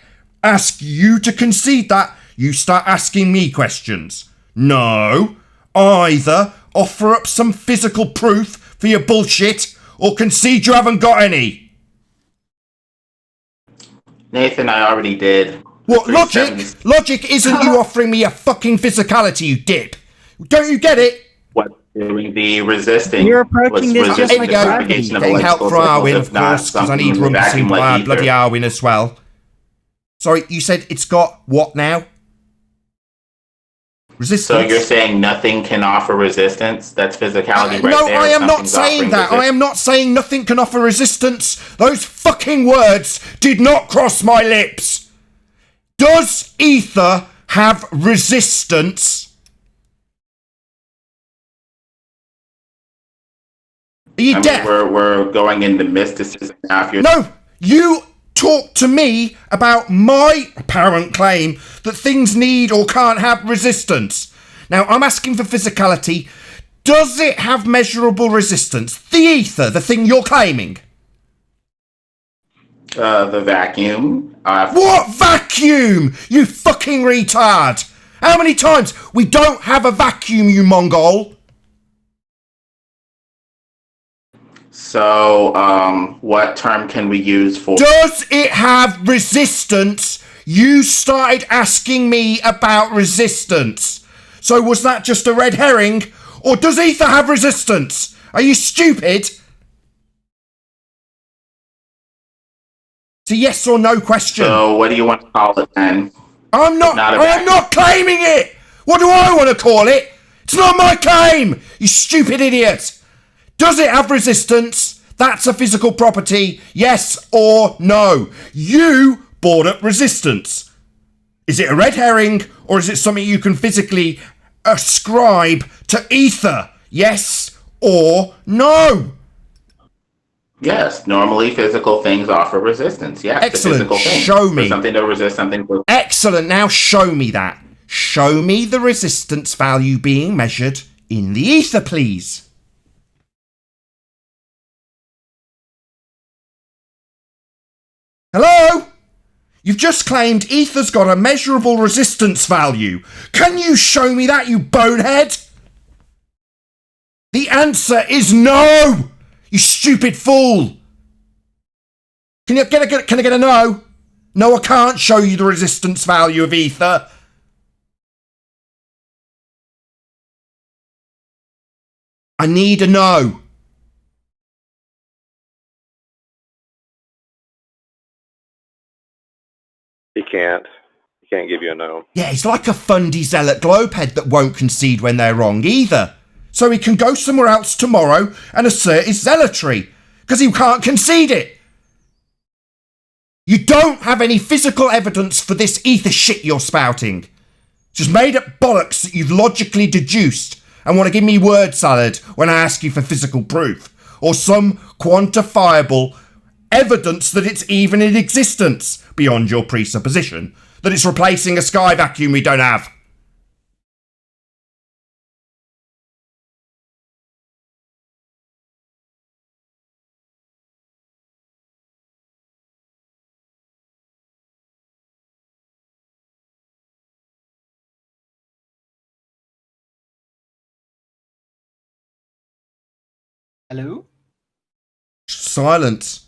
ask you to concede that, you start asking me questions. No. Either offer up some physical proof for your bullshit, or concede you haven't got any. Nathan, I already did. What, logic? Logic isn't you offering me a fucking physicality, you dip. Don't you get it? What, doing the resisting? You're approaching this just like gravity. Getting help from Arwin, of course, because I need rumpusing by bloody Arwin as well. Sorry, you said it's got what now? Resistance. So you're saying nothing can offer resistance? That's physicality right there. No, I am not saying that. I am not saying nothing can offer resistance. Those fucking words did not cross my lips. Does ether have resistance? Are you deaf? We're going into mysticism now. No, you talk to me about my apparent claim that things need or can't have resistance. Now, I'm asking for physicality. Does it have measurable resistance? The ether, the thing you're claiming. The vacuum. What vacuum? You fucking retard. How many times? We don't have a vacuum, you Mongol. So, what term can we use for... Does it have resistance? You started asking me about resistance. So was that just a red herring? Or does ether have resistance? Are you stupid? It's a yes or no question. So what do you want to call it then? I am not claiming it! What do I want to call it? It's not my claim, you stupid idiot! Does it have resistance? That's a physical property, yes or no. You brought up resistance. Is it a red herring, or is it something you can physically ascribe to ether? Yes or no? Yes, normally physical things offer resistance. Yes, excellent. Physical thing. Show me. For something to resist something. Excellent. Now show me that. Show me the resistance value being measured in the ether, please. Hello? You've just claimed ether's got a measurable resistance value. Can you show me that, you bonehead? The answer is no! You stupid fool! Can I get a no? No, I can't show you the resistance value of ether. I need a no. He can't. He can't give you a no. Yeah, he's like a fundy zealot globehead that won't concede when they're wrong either. So he can go somewhere else tomorrow and assert his zealotry, because he can't concede it. You don't have any physical evidence for this ether shit you're spouting. Just made up bollocks that you've logically deduced and want to give me word salad when I ask you for physical proof, or some quantifiable evidence that it's even in existence beyond your presupposition that it's replacing a sky vacuum we don't have. Hello? Silence.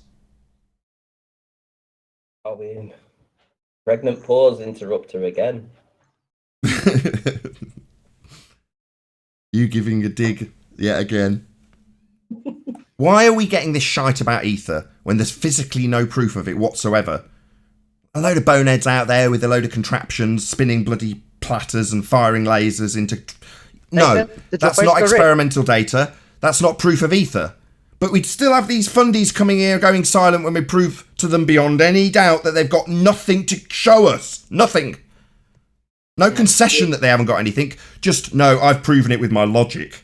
Are we in? Pregnant pause interrupter again. You giving a dig yet again. Why are we getting this shite about ether when there's physically no proof of it whatsoever? A load of boneheads out there with a load of contraptions, spinning bloody platters and firing lasers into... No, that's not experimental data. That's not proof of ether. But we'd still have these fundies coming here going silent when we prove to them beyond any doubt that they've got nothing to show us. Nothing. No concession that they haven't got anything. Just, no, I've proven it with my logic.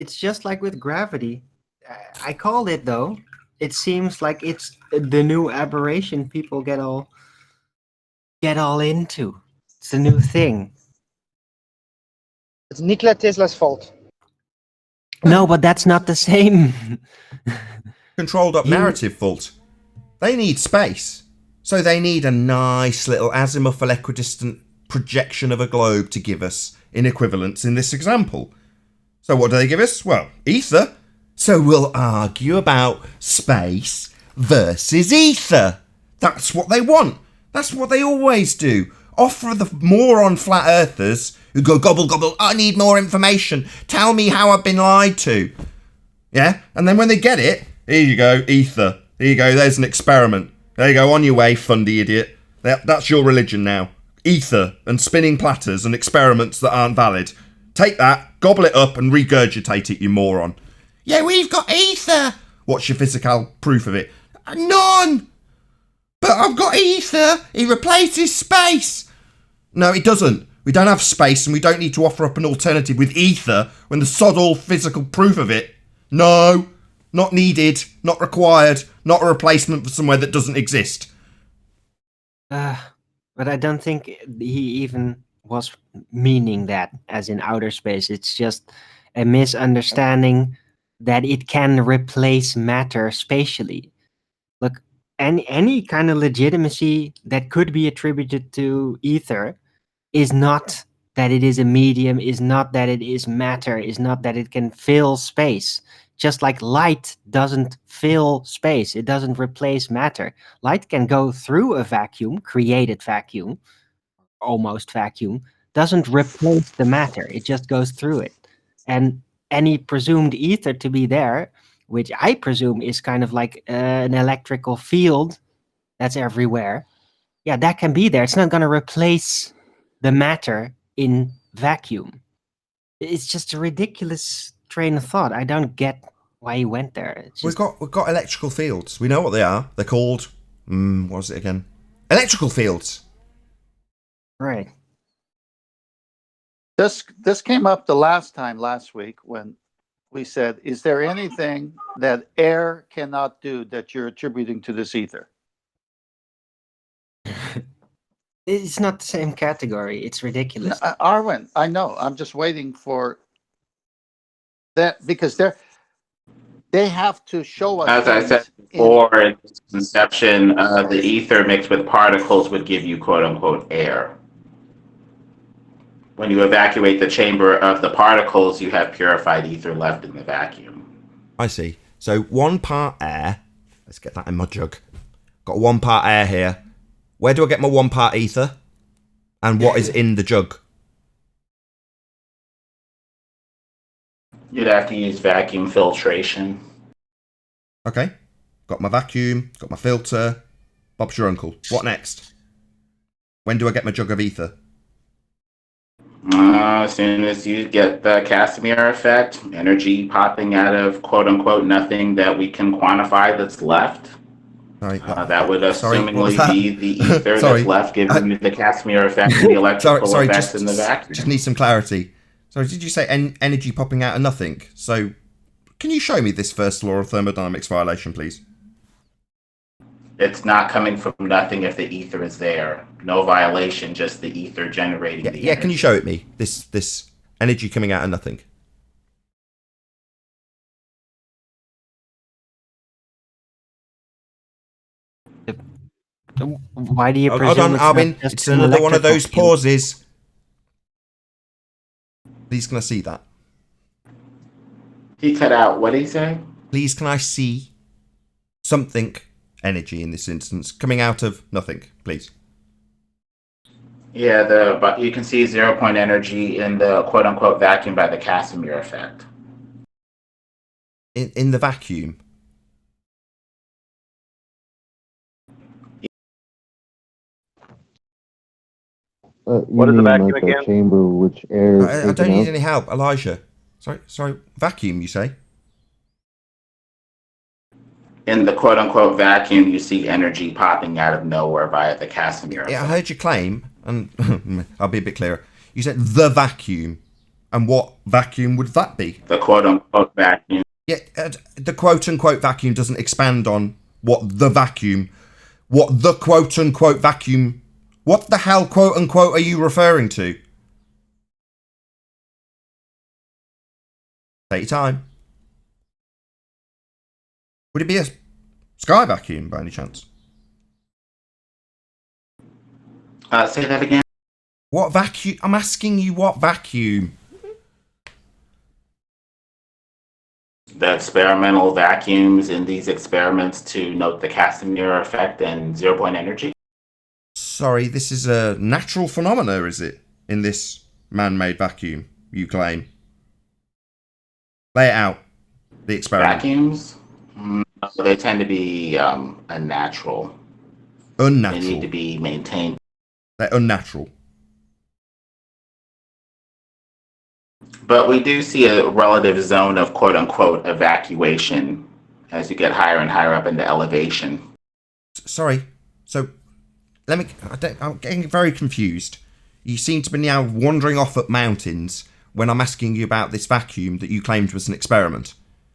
It's just like with gravity. I called it, though. It seems like it's the new aberration people get all into. It's a new thing. It's Nikola Tesla's fault. No, but that's not the same. Controlled up narrative fault. They need space. So they need a nice little azimuthal equidistant projection of a globe to give us in equivalence in this example. So what do they give us? Well, ether. So we'll argue about space versus ether. That's what they want. That's what they always do. Offer the moron flat earthers who go gobble gobble, I need more information. Tell me how I've been lied to. Yeah? And then when they get it, here you go, ether. Here you go, there's an experiment. There you go, on your way, fundy idiot. That's your religion now. Ether and spinning platters and experiments that aren't valid. Take that, gobble it up and regurgitate it, you moron. Yeah, we've got ether. What's your physical proof of it? None. But I've got ether. It replaces space. No, it doesn't. We don't have space and we don't need to offer up an alternative with ether when there's sod all physical proof of it. No, not needed, not required, not a replacement for somewhere that doesn't exist. But I don't think he even was meaning that as in outer space. It's just a misunderstanding that it can replace matter spatially. Look, any kind of legitimacy that could be attributed to ether is not that it is a medium, is not that it is matter, is not that it can fill space. Just like light doesn't fill space, it doesn't replace matter. Light can go through a vacuum, created vacuum, almost vacuum, doesn't replace the matter, it just goes through it. And any presumed ether to be there, which I presume is kind of like an electrical field that's everywhere, yeah, that can be there. It's not going to replace the matter in vacuum. It's just a ridiculous train of thought. I don't get why he went there. We've got electrical fields. We know what they are. They're called what was it again? Electrical fields. Right. This came up the last week when we said, is there anything that air cannot do that you're attributing to this ether? It's not the same category. It's ridiculous. Arwen, I know. I'm just waiting for that because they have to show us. As I said before, in conception, the ether mixed with particles would give you quote unquote air. When you evacuate the chamber of the particles, you have purified ether left in the vacuum. I see. So 1 part air. Let's get that in my jug. Got 1 part air here. Where do I get my 1 part ether? And what is in the jug? You'd have to use vacuum filtration. Okay. Got my vacuum, got my filter. Bob's your uncle. What next? When do I get my jug of ether? As soon as you get the Casimir effect, energy popping out of quote unquote nothing that we can quantify that's left. Sorry, that would assumingly be the ether that's left, giving you the Casimir effect and the electrical effects in the vacuum. Just need some clarity. Sorry, did you say energy popping out of nothing? So, can you show me this first law of thermodynamics violation, please? It's not coming from nothing if the ether is there. No violation, just the ether generating the energy. Yeah, can you show it me? This energy coming out of nothing. Why do you presume? Hold on, Arvin. It's another one of those pauses. Please, can I see that? He cut out. What did he say? Please, can I see something, energy in this instance, coming out of nothing, please? Yeah, but you can see 0 point energy in the quote unquote vacuum by the Casimir effect. In the vacuum. What is the vacuum again? Chamber which air is I don't taken need out? any help, Elijah. Sorry, vacuum, you say? In the quote unquote vacuum, you see energy popping out of nowhere via the Casimir effect. Yeah, I heard your claim, and I'll be a bit clearer. You said the vacuum. And what vacuum would that be? The quote unquote vacuum. Yeah, the quote unquote vacuum doesn't expand on what the quote unquote vacuum. What the hell, quote unquote, are you referring to? Take your time. Would it be a sky vacuum by any chance? Say that again. What vacuum? I'm asking you what vacuum. The experimental vacuums in these experiments to note the Casimir effect and 0 point energy. Sorry, this is a natural phenomena, is it? In this man-made vacuum, you claim. Lay it out. The experiment. Vacuums? They tend to be unnatural. Unnatural. They need to be maintained. They're unnatural. But we do see a relative zone of quote unquote evacuation as you get higher and higher up into elevation. Sorry. So, I'm getting very confused. You seem to be now wandering off at mountains when I'm asking you about this vacuum that you claimed was an experiment.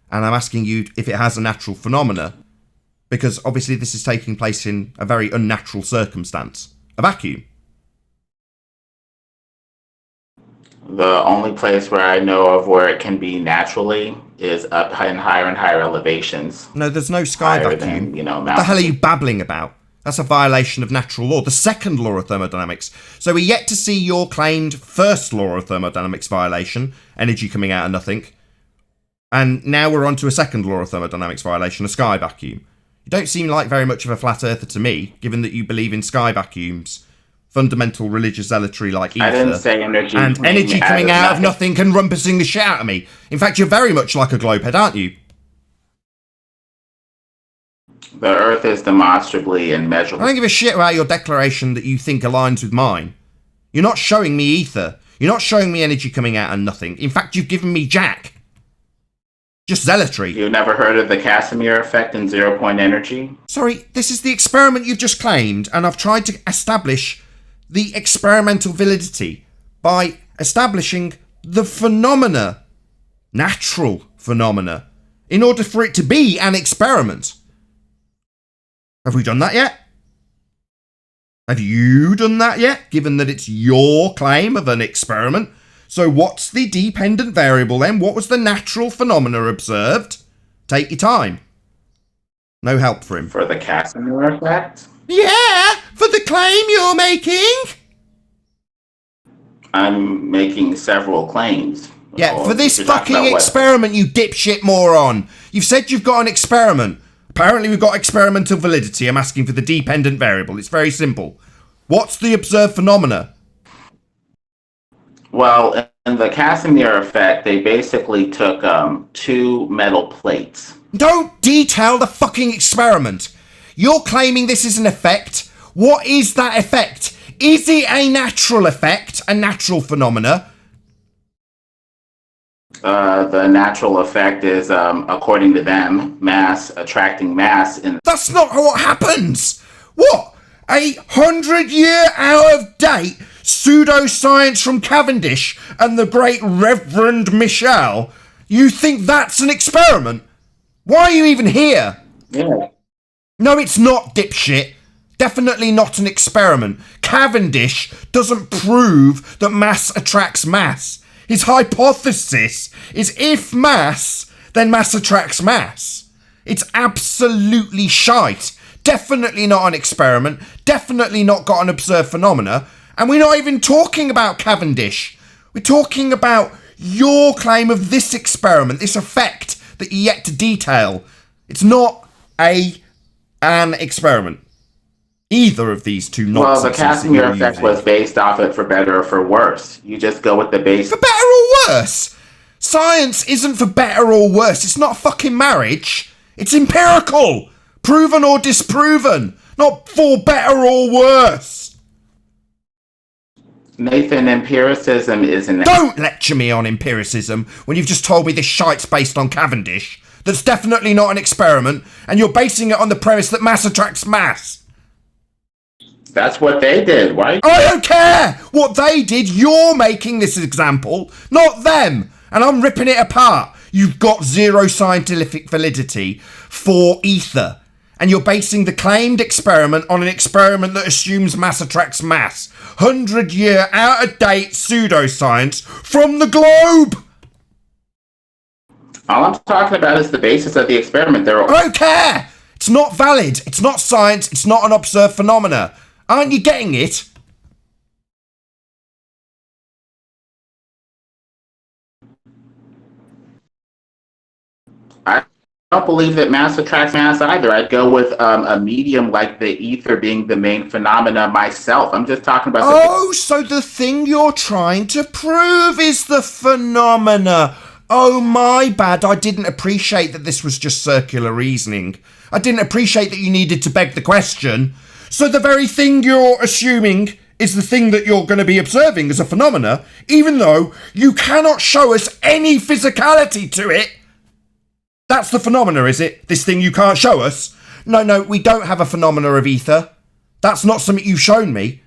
And I'm asking you if it has a natural phenomena, because obviously this is taking place in a very unnatural circumstance. A vacuum. The only place where I know of where it can be naturally is up in higher and higher elevations. No, there's no sky vacuum. Than, what the hell are you babbling about? That's a violation of natural law, the second law of thermodynamics. So we're yet to see your claimed first law of thermodynamics violation, energy coming out of nothing. And now we're on to a second law of thermodynamics violation, a sky vacuum. You don't seem like very much of a flat earther to me, given that you believe in sky vacuums, fundamental religious zealotry like ether, I didn't say energy and energy coming out of nothing and rumpusing the shit out of me. In fact, you're very much like a globehead, aren't you? The Earth is demonstrably and measurable. I don't give a shit about your declaration that you think aligns with mine. You're not showing me ether. You're not showing me energy coming out of nothing. In fact, you've given me jack. Just zealotry. You've never heard of the Casimir effect and 0 point energy? Sorry, this is the experiment you've just claimed, and I've tried to establish the experimental validity by establishing the phenomena, natural phenomena, in order for it to be an experiment. Have we done that yet? Have you done that yet, given that it's your claim of an experiment? So what's the dependent variable then? What was the natural phenomena observed? Take your time. No help for him. For the Casimir effect? Yeah, for the claim you're making. I'm making several claims. Yeah, for this fucking experiment, you dipshit moron. You've said you've got an experiment. Apparently we've got experimental validity. I'm asking for the dependent variable. It's very simple. What's the observed phenomena? Well, in the Casimir effect, they basically took 2 metal plates. Don't detail the fucking experiment. You're claiming this is an effect. What is that effect? Is it a natural effect, a natural phenomena? The natural effect is, according to them, mass attracting mass. That's not what happens. What? 100-year out-of-date pseudoscience from Cavendish and the great Reverend Michel? You think that's an experiment? Why are you even here? Yeah. No, it's not, dipshit. Definitely not an experiment. Cavendish doesn't prove that mass attracts mass. His hypothesis is if mass, then mass attracts mass. It's absolutely shite. Definitely not an experiment. Definitely not got an observed phenomena. And we're not even talking about Cavendish. We're talking about your claim of this experiment, this effect that you're yet to detail. It's not an experiment. Either of these two nonsenses. Well, the Casimir effect was based off it for better or for worse. You just go with the base. For better or worse? Science isn't for better or worse. It's not fucking marriage. It's empirical. Proven or disproven. Not for better or worse. Nathan, empiricism is an... Don't lecture me on empiricism when you've just told me this shite's based on Cavendish. That's definitely not an experiment, and you're basing it on the premise that mass attracts mass. That's what they did. Why? I don't care what they did. You're making this example, not them. And I'm ripping it apart. You've got zero scientific validity for ether. And you're basing the claimed experiment on an experiment that assumes mass attracts mass. 100-year out-of-date pseudoscience from the globe. All I'm talking about is the basis of the experiment. I don't care. It's not valid. It's not science. It's not an observed phenomena. Aren't you getting it? I don't believe that mass attracts mass either. I'd go with a medium like the ether being the main phenomena myself. I'm just talking about... So the thing you're trying to prove is the phenomena. Oh, my bad. I didn't appreciate that this was just circular reasoning. I didn't appreciate that you needed to beg the question. So the very thing you're assuming is the thing that you're going to be observing as a phenomena, even though you cannot show us any physicality to it. That's the phenomena, is it? This thing you can't show us? No, we don't have a phenomena of ether. That's not something you've shown me.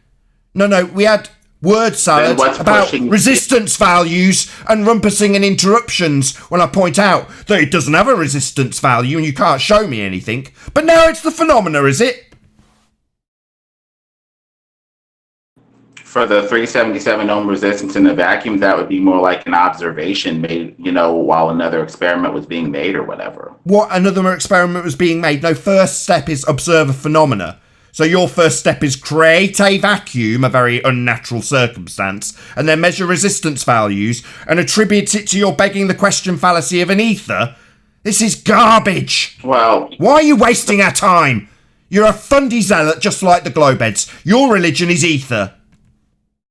No, we had word salad about resistance values and rumpusing and interruptions when I point out that it doesn't have a resistance value and you can't show me anything. But now it's the phenomena, is it? For the 377 ohm resistance in a vacuum, that would be more like an observation made, while another experiment was being made or whatever. What, another experiment was being made? No, first step is observe a phenomena. So your first step is create a vacuum, a very unnatural circumstance, and then measure resistance values and attribute it to your begging the question fallacy of an ether. This is garbage. Well... Why are you wasting our time? You're a fundy zealot just like the Glowbeds. Your religion is ether.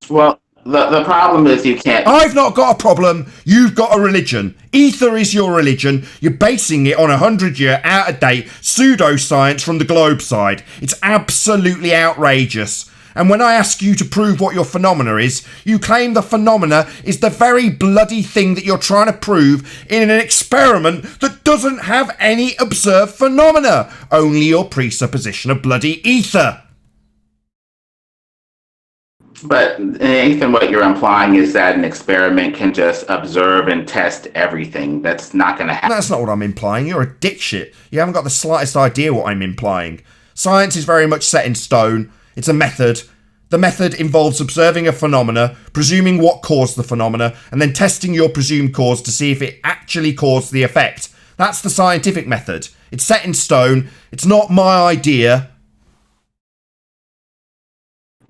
Well, the problem is you can't... I've not got a problem. You've got a religion. Ether is your religion. You're basing it on 100-year, out-of-date pseudoscience from the globe side. It's absolutely outrageous. And when I ask you to prove what your phenomena is, you claim the phenomena is the very bloody thing that you're trying to prove in an experiment that doesn't have any observed phenomena. Only your presupposition of bloody ether. But Nathan, what you're implying is that an experiment can just observe and test everything. That's not going to happen. That's not what I'm implying. You're a dipshit. You haven't got the slightest idea what I'm implying. Science is very much set in stone. It's a method. The method involves observing a phenomena, presuming what caused the phenomena, and then testing your presumed cause to see if it actually caused the effect. That's the scientific method. It's set in stone. It's not my idea.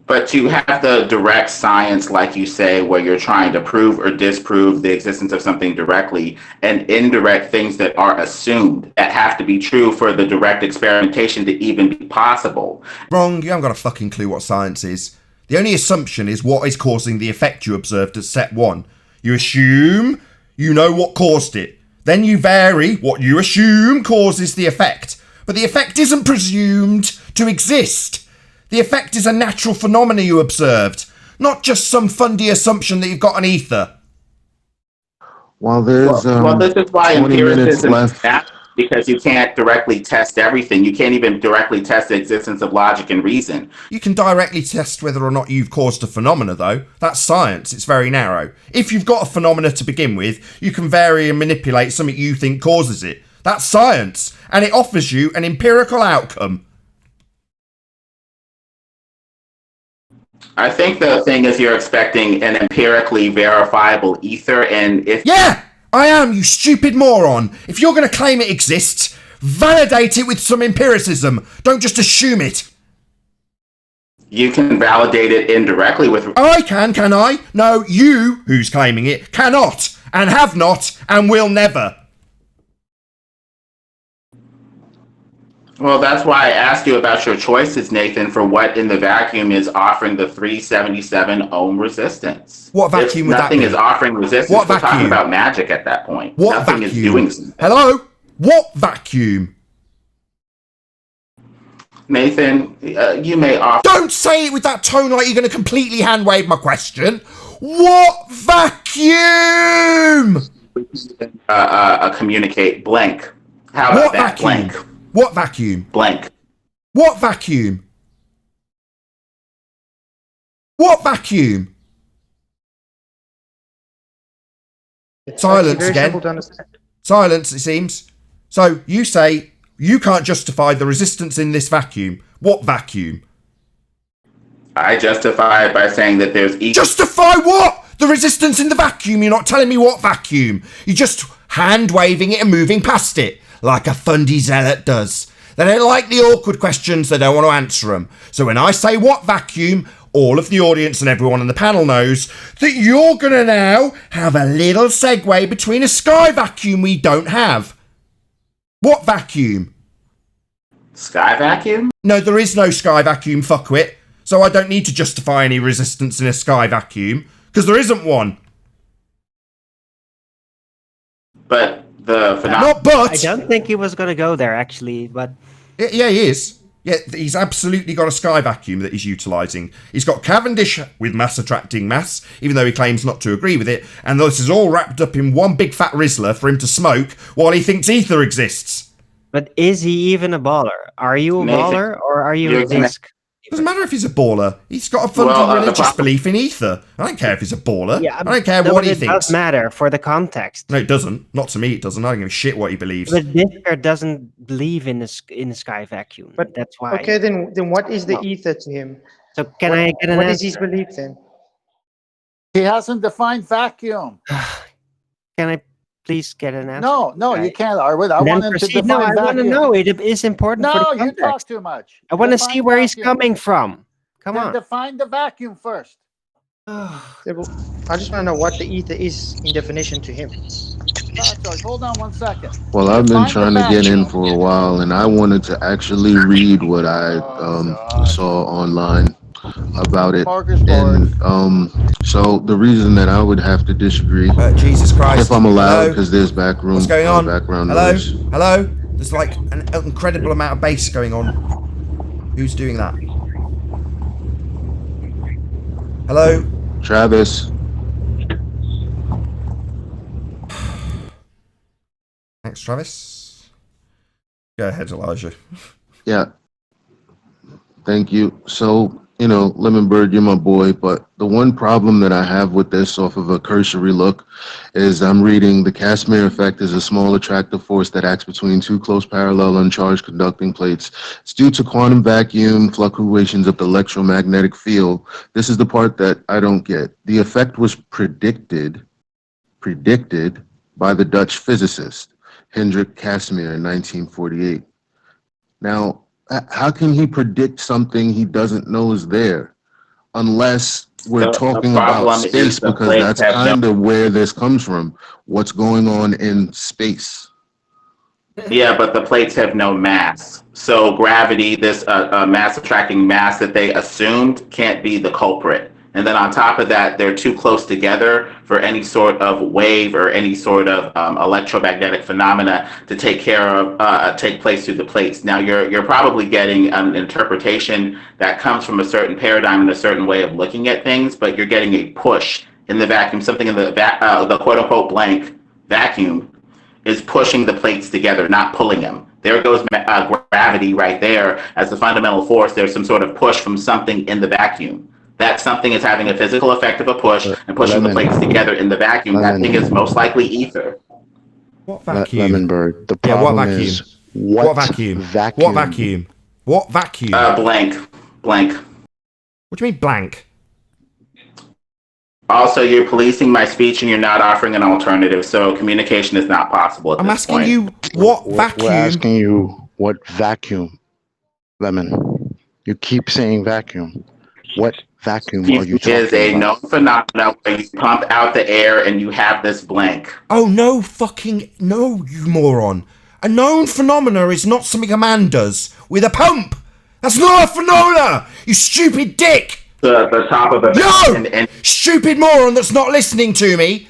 But to have the direct science, like you say, where you're trying to prove or disprove the existence of something directly, and indirect things that are assumed that have to be true for the direct experimentation to even be possible. Wrong, you haven't got a fucking clue what science is. The only assumption is what is causing the effect you observed at set one. You assume you know what caused it. Then you vary what you assume causes the effect. But the effect isn't presumed to exist. The effect is a natural phenomena you observed, not just some fundy assumption that you've got an ether. Well, there's this is why 20 minutes empiricism is left. bad, because you can't directly test everything. You can't even directly test the existence of logic and reason. You can directly test whether or not you've caused a phenomena, though. That's science. It's very narrow. If you've got a phenomena to begin with, you can vary and manipulate something you think causes it. That's science, and it offers you an empirical outcome. I think the thing is you're expecting an empirically verifiable ether, and if... Yeah, I am, you stupid moron. If you're going to claim it exists, validate it with some empiricism. Don't just assume it. You can validate it indirectly with... I can I? No, you, who's claiming it, cannot. and have not and will never. Well, that's why I asked you about your choices, Nathan, for what in the vacuum is offering the 377 ohm resistance. What vacuum would that nothing be? is offering resistance. What We're talking vacuum? about magic at that point. What nothing vacuum? is doing something. Hello? What vacuum? Nathan, you may offer... Don't say it with that tone like you're going to completely hand-wave my question. What vacuum? Communicate blank. How about What that? vacuum? Blank. What vacuum? Blank. What vacuum? What vacuum? Silence again. Silence, it seems. So you say you can't justify the resistance in this vacuum. What vacuum? I justify it by saying that there's... Justify what? The resistance in the vacuum. You're not telling me what vacuum. You're just hand-waving it and moving past it, like a fundy zealot does. They don't like the awkward questions, they don't want to answer them. So when I say what vacuum, all of the audience and everyone on the panel knows that you're going to now have a little segue between a sky vacuum we don't have. What vacuum? Sky vacuum? No, there is no sky vacuum, fuckwit. So I don't need to justify any resistance in a sky vacuum, because there isn't one. But the Not but. I don't think he was going to go there, actually, but... Yeah, he is. Yeah, he's absolutely got a sky vacuum that he's utilising. He's got Cavendish with mass attracting mass, even though he claims not to agree with it, and this is all wrapped up in one big fat Rizzler for him to smoke while he thinks ether exists. But is he even a baller? Are you a baller, or are you a disc? Doesn't matter if he's a baller. He's got a fundamental religious belief in ether. I don't care if he's a baller. Yeah, I don't care what he thinks. It does matter for the context. No, it doesn't. Not to me, it doesn't. I don't give a shit what he believes. But Discar doesn't believe in the sky vacuum. But that's why. Okay, then what is the ether to him? So can I get an What answer? is his belief then? He hasn't defined vacuum. Can I please get an answer? No, you can't, Arwood. I want him to define No, I vacuum. want to know. It is important for the No, you context. talk too much. I want to Define see where he's vacuum. coming from. Come Then on. define the vacuum first. I just want to know what the ether is in definition to him. George, hold on 1 second. Well, I've been Define trying the to get in vacuum. for a while, and I wanted to actually read what I saw online about it. And so the reason that I would have to disagree, Jesus Christ, if I'm allowed, hello? because there's backroom, What's going on? background Hello? noise. Hello? There's like an incredible amount of bass going on. Who's doing that? Hello? Travis. Thanks, Travis. Go ahead, Elijah. Yeah. Thank you. So, Lemon Bird, you're my boy, but the one problem that I have with this off of a cursory look is I'm reading the Casimir effect is a small attractive force that acts between two close parallel uncharged conducting plates. It's due to quantum vacuum fluctuations of the electromagnetic field. This is the part that I don't get. The effect was predicted by the Dutch physicist Hendrik Casimir in 1948. Now, how can he predict something he doesn't know is there? Unless we're talking about space, because that's kind of where this comes from. What's going on in space? Yeah, but the plates have no mass. So gravity, this mass attracting mass that they assumed, can't be the culprit. And then on top of that, they're too close together for any sort of wave or any sort of electromagnetic phenomena to take place through the plates. Now, you're probably getting an interpretation that comes from a certain paradigm and a certain way of looking at things, but you're getting a push in the vacuum, something in the quote-unquote blank vacuum is pushing the plates together, not pulling them. There goes gravity right there as the fundamental force. There's some sort of push from something in the vacuum. That something is having a physical effect of a push and pushing the plates together in the vacuum. That thing is most likely ether. What vacuum? Lemon Bird. The problem is what vacuum? What vacuum? What vacuum? Blank. What do you mean blank? Also, you're policing my speech and you're not offering an alternative, so communication is not possible at this point. I'm asking you what vacuum. We're asking you what vacuum, Lemon. You keep saying vacuum. What vacuum are you Is talking a about? known phenomenon where you pump out the air and you have this blank. Oh, no fucking... No, you moron. A known phenomena is not something a man does with a pump. That's not a phenomena, you stupid dick. The top of a No! and Stupid moron that's not listening to me.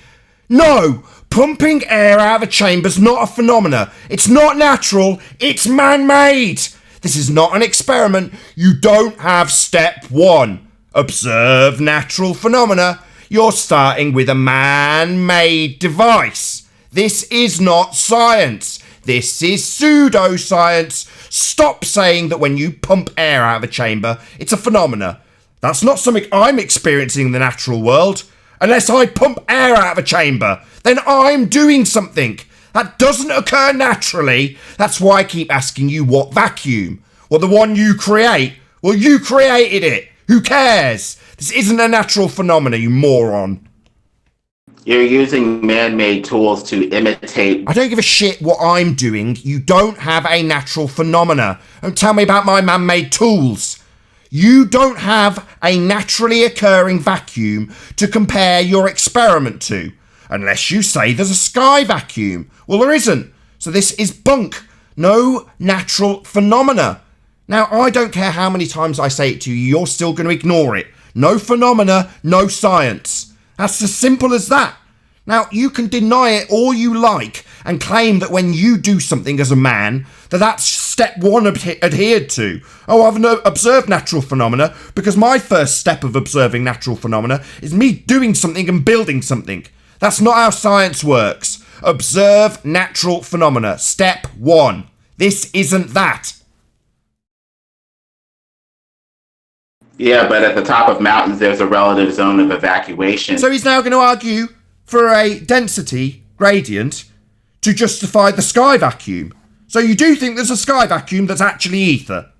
No, pumping air out of a chamber's not a phenomena. It's not natural, it's man-made. This is not an experiment. You don't have step one. Observe natural phenomena. You're starting with a man-made device. This is not science. This is pseudoscience. Stop saying that when you pump air out of a chamber, it's a phenomena. That's not something I'm experiencing in the natural world. Unless I pump air out of a chamber, then I'm doing something. That doesn't occur naturally. That's why I keep asking you what vacuum. Well, the one you create. Well, you created it. Who cares? This isn't a natural phenomena, you moron. you're using man-made tools to imitate. I don't give a shit what I'm doing. You don't have a natural phenomena. Don't tell me about my man-made tools. You don't have a naturally occurring vacuum to compare your experiment to. Unless you say there's a sky vacuum. Well, there isn't. So this is bunk. No natural phenomena. Now, I don't care how many times I say it to you, you're still going to ignore it. No phenomena, no science. That's as simple as that. Now, you can deny it all you like and claim that when you do something as a man, that's step one adhered to. Oh, I've observed natural phenomena because my first step of observing natural phenomena is me doing something and building something. That's not how science works. Observe natural phenomena. Step one. This isn't that. Yeah, but at the top of mountains, there's a relative zone of evacuation. So he's now going to argue for a density gradient to justify the sky vacuum. So you do think there's a sky vacuum that's actually ether?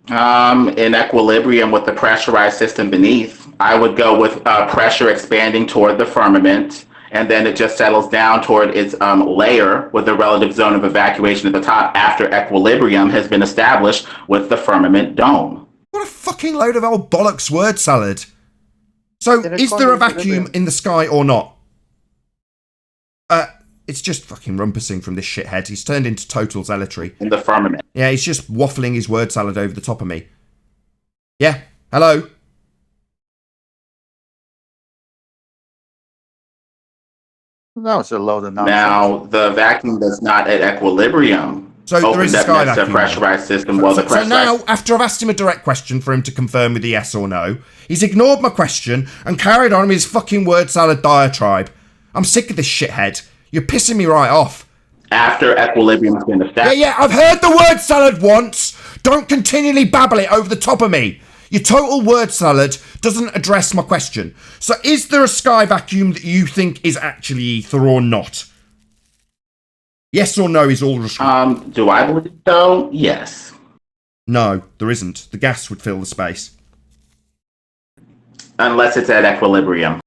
In equilibrium with the pressurized system beneath, I would go with pressure expanding toward the firmament, and then it just settles down toward its layer with a relative zone of evacuation at the top after equilibrium has been established with the firmament dome. What a fucking load of old bollocks word salad. So, is there a vacuum in the sky or not? It's just fucking rumpusing from this shithead. He's turned into total zealotry. In the firmament. Yeah, he's just waffling his word salad over the top of me. Yeah, hello? That was a load of nonsense. Now, the vacuum that's not at equilibrium. So there is a sky vacuum. Pressurized system. So now, after I've asked him a direct question for him to confirm with a yes or no, he's ignored my question and carried on with his fucking word salad diatribe. I'm sick of this shithead. You're pissing me right off. After equilibrium has been established. Yeah, I've heard the word salad once. Don't continually babble it over the top of me. Your total word salad doesn't address my question. So is there a sky vacuum that you think is actually ether or not? Yes or no is all restricted. Do I believe so? Yes. No, there isn't. The gas would fill the space. Unless it's at equilibrium.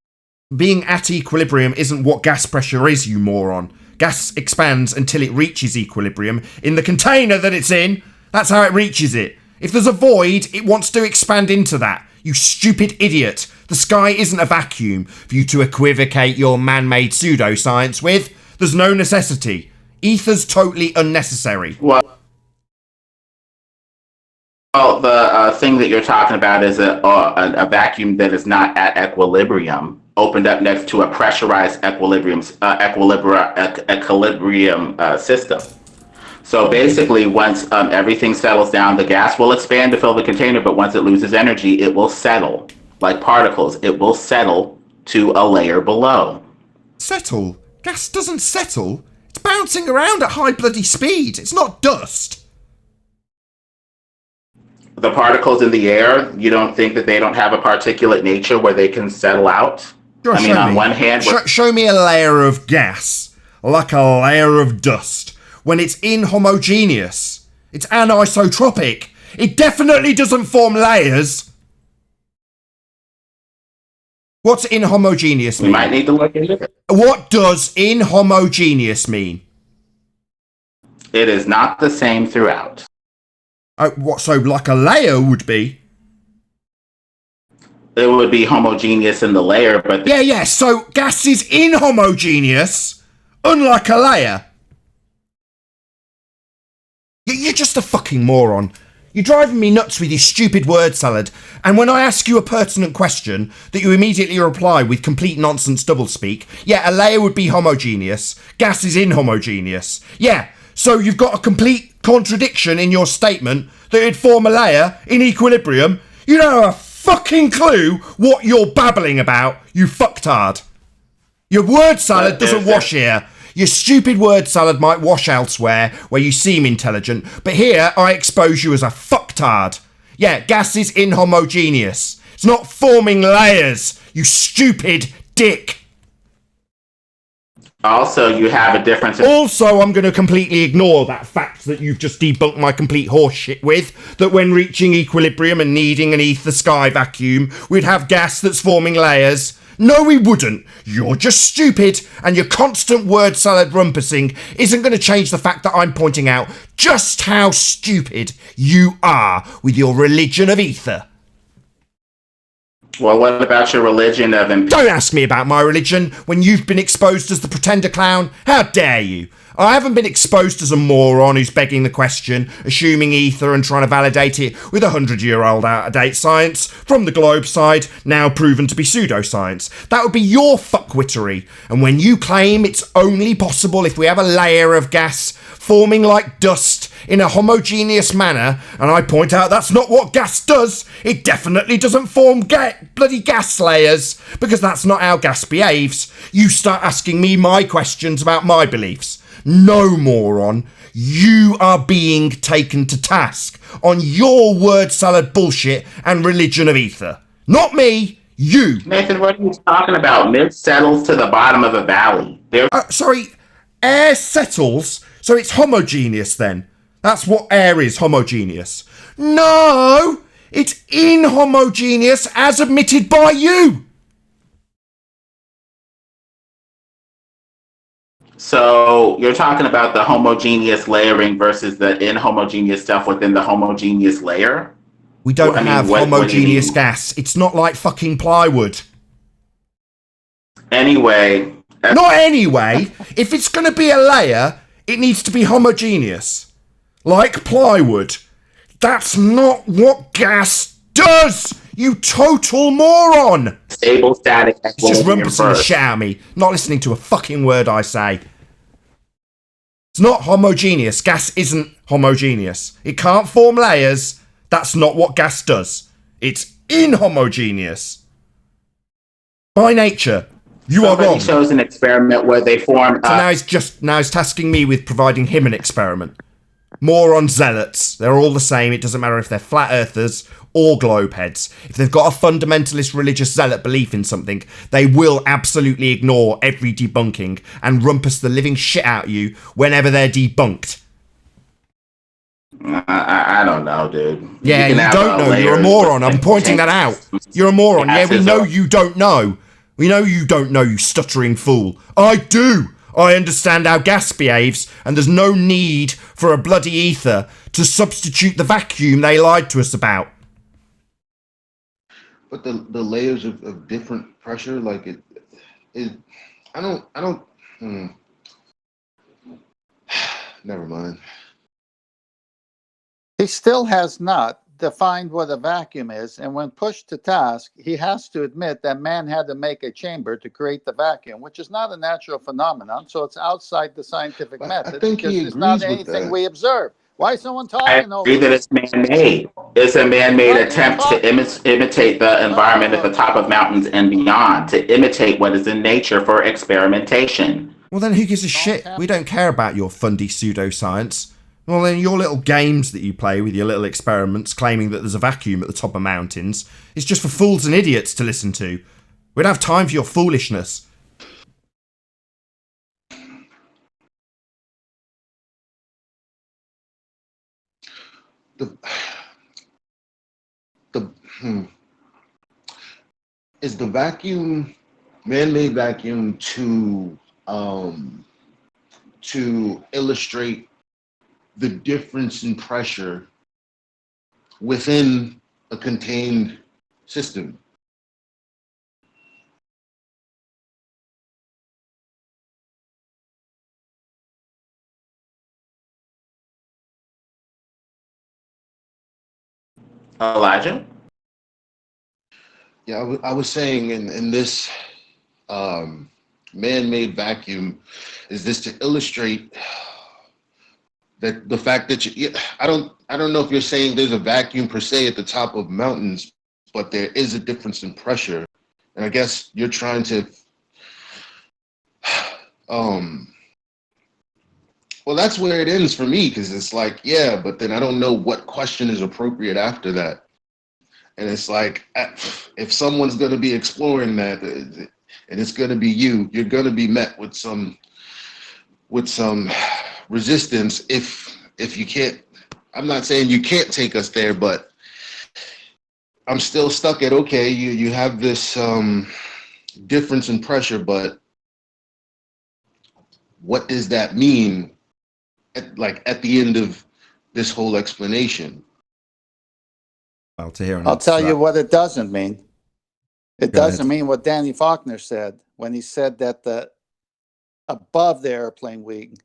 Being at equilibrium isn't what gas pressure is, you moron. Gas expands until it reaches equilibrium in the container that it's in. That's how it reaches it. If there's a void, it wants to expand into that. You stupid idiot. The sky isn't a vacuum for you to equivocate your man-made pseudoscience with. There's no necessity. Ether's totally unnecessary. Well, the thing that you're talking about is a vacuum that is not at equilibrium, opened up next to a pressurized equilibrium system. So basically, once everything settles down, the gas will expand to fill the container, but once it loses energy, it will settle. Like particles, it will settle to a layer below. Settle? Gas doesn't settle. It's bouncing around at high bloody speed. It's not dust. The particles in the air, you don't think that they don't have a particulate nature where they can settle out? Sure, I mean, on one hand... Show me a layer of gas, like a layer of dust. When it's inhomogeneous, it's anisotropic. It definitely doesn't form layers. What's inhomogeneous mean? We might need to look into it. What does inhomogeneous mean? It is not the same throughout. What? So like a layer would be? it would be homogeneous in the layer, but Yeah. So gas is inhomogeneous, unlike a layer. You're just a fucking moron. You're driving me nuts with your stupid word salad, and when I ask you a pertinent question, that you immediately reply with complete nonsense doublespeak. Yeah, a layer would be homogeneous. Gas is inhomogeneous. Yeah, so you've got a complete contradiction in your statement that it'd form a layer in equilibrium. You don't have a fucking clue what you're babbling about, you fucktard. Your word salad doesn't wash here. Your stupid word salad might wash elsewhere where you seem intelligent, but here I expose you as a fucktard. Yeah, gas is inhomogeneous. It's not forming layers, you stupid dick. also you have a difference. Also, I'm going to completely ignore that fact that you've just debunked my complete horseshit with, that when reaching equilibrium and needing an ether sky vacuum, we'd have gas that's forming layers. No, we wouldn't. You're just stupid, and your constant word salad rumpusing isn't going to change the fact that I'm pointing out just how stupid you are with your religion of ether. Well, what about your religion of... Don't ask me about my religion when you've been exposed as the pretender clown. How dare you? I haven't been exposed as a moron who's begging the question, assuming ether and trying to validate it with 100-year-old out-of-date science from the globe side, now proven to be pseudoscience. That would be your fuckwittery. And when you claim it's only possible if we have a layer of gas forming like dust in a homogeneous manner, and I point out that's not what gas does, it definitely doesn't form bloody gas layers, because that's not how gas behaves, you start asking me my questions about my beliefs. No, moron, you are being taken to task on your word salad bullshit and religion of ether. Not me, you. Nathan, what are you talking about? Mid settles to the bottom of a valley. Sorry, air settles, so it's homogeneous then. That's what air is, homogeneous. No, it's inhomogeneous as admitted by you. So you're talking about the homogeneous layering versus the inhomogeneous stuff within the homogeneous layer? We don't have homogeneous gas. It's not like fucking plywood. Anyway. Not anyway. If it's going to be a layer, it needs to be homogeneous. Like plywood. That's not what gas does, you total moron! Stable, static, it's just rumpusing the shit out of me, not listening to a fucking word I say. It's not homogeneous. Gas isn't homogeneous. It can't form layers. That's not what gas does. It's inhomogeneous. By nature. You are wrong. Somebody shows an experiment where they form... So now he's tasking me with providing him an experiment. Moron zealots. They're all the same. It doesn't matter if they're flat earthers or globe heads. If they've got a fundamentalist religious zealot belief in something, they will absolutely ignore every debunking and rumpus the living shit out of you whenever they're debunked. I don't know, dude. Yeah, you don't know. You're a moron. I'm pointing that out. You're a moron. Yeah, we know you don't know. We know you don't know, you stuttering fool. I do. I understand how gas behaves, and there's no need for a bloody ether to substitute the vacuum they lied to us about. But the layers of different pressure, like I don't. Never mind. He still has not defined what a vacuum is, and when pushed to task, he has to admit that man had to make a chamber to create the vacuum, which is not a natural phenomenon, so it's outside the scientific method. I think he agrees it's not with anything that. we observe. Why is someone talking I over agree that it's man-made. It's a man-made attempt to imitate the environment at the top of mountains and beyond, to imitate what is in nature for experimentation. Well, then who gives a shit? We don't care about your fundy pseudoscience. Well, then your little games that you play with your little experiments claiming that there's a vacuum at the top of mountains is just for fools and idiots to listen to. We don't have time for your foolishness. Is the vacuum, man-made vacuum, to illustrate the difference in pressure within a contained system? Elijah? Yeah, I was saying in this man-made vacuum, is this to illustrate that the fact that I don't know if you're saying there's a vacuum per se at the top of mountains, but there is a difference in pressure, and I guess you're trying to well, that's where it ends for me, because it's like, yeah, but then I don't know what question is appropriate after that. And it's like, if someone's going to be exploring that, and it's going to be you're going to be met with some resistance if you can't. I'm not saying you can't take us there, but I'm still stuck at, okay, you have this difference in pressure, but what does that mean at the end of this whole explanation? Well, to hear an I'll answer tell to you that. what it doesn't mean. It Go doesn't ahead. mean what Danny Faulkner said when he said that above the airplane wing,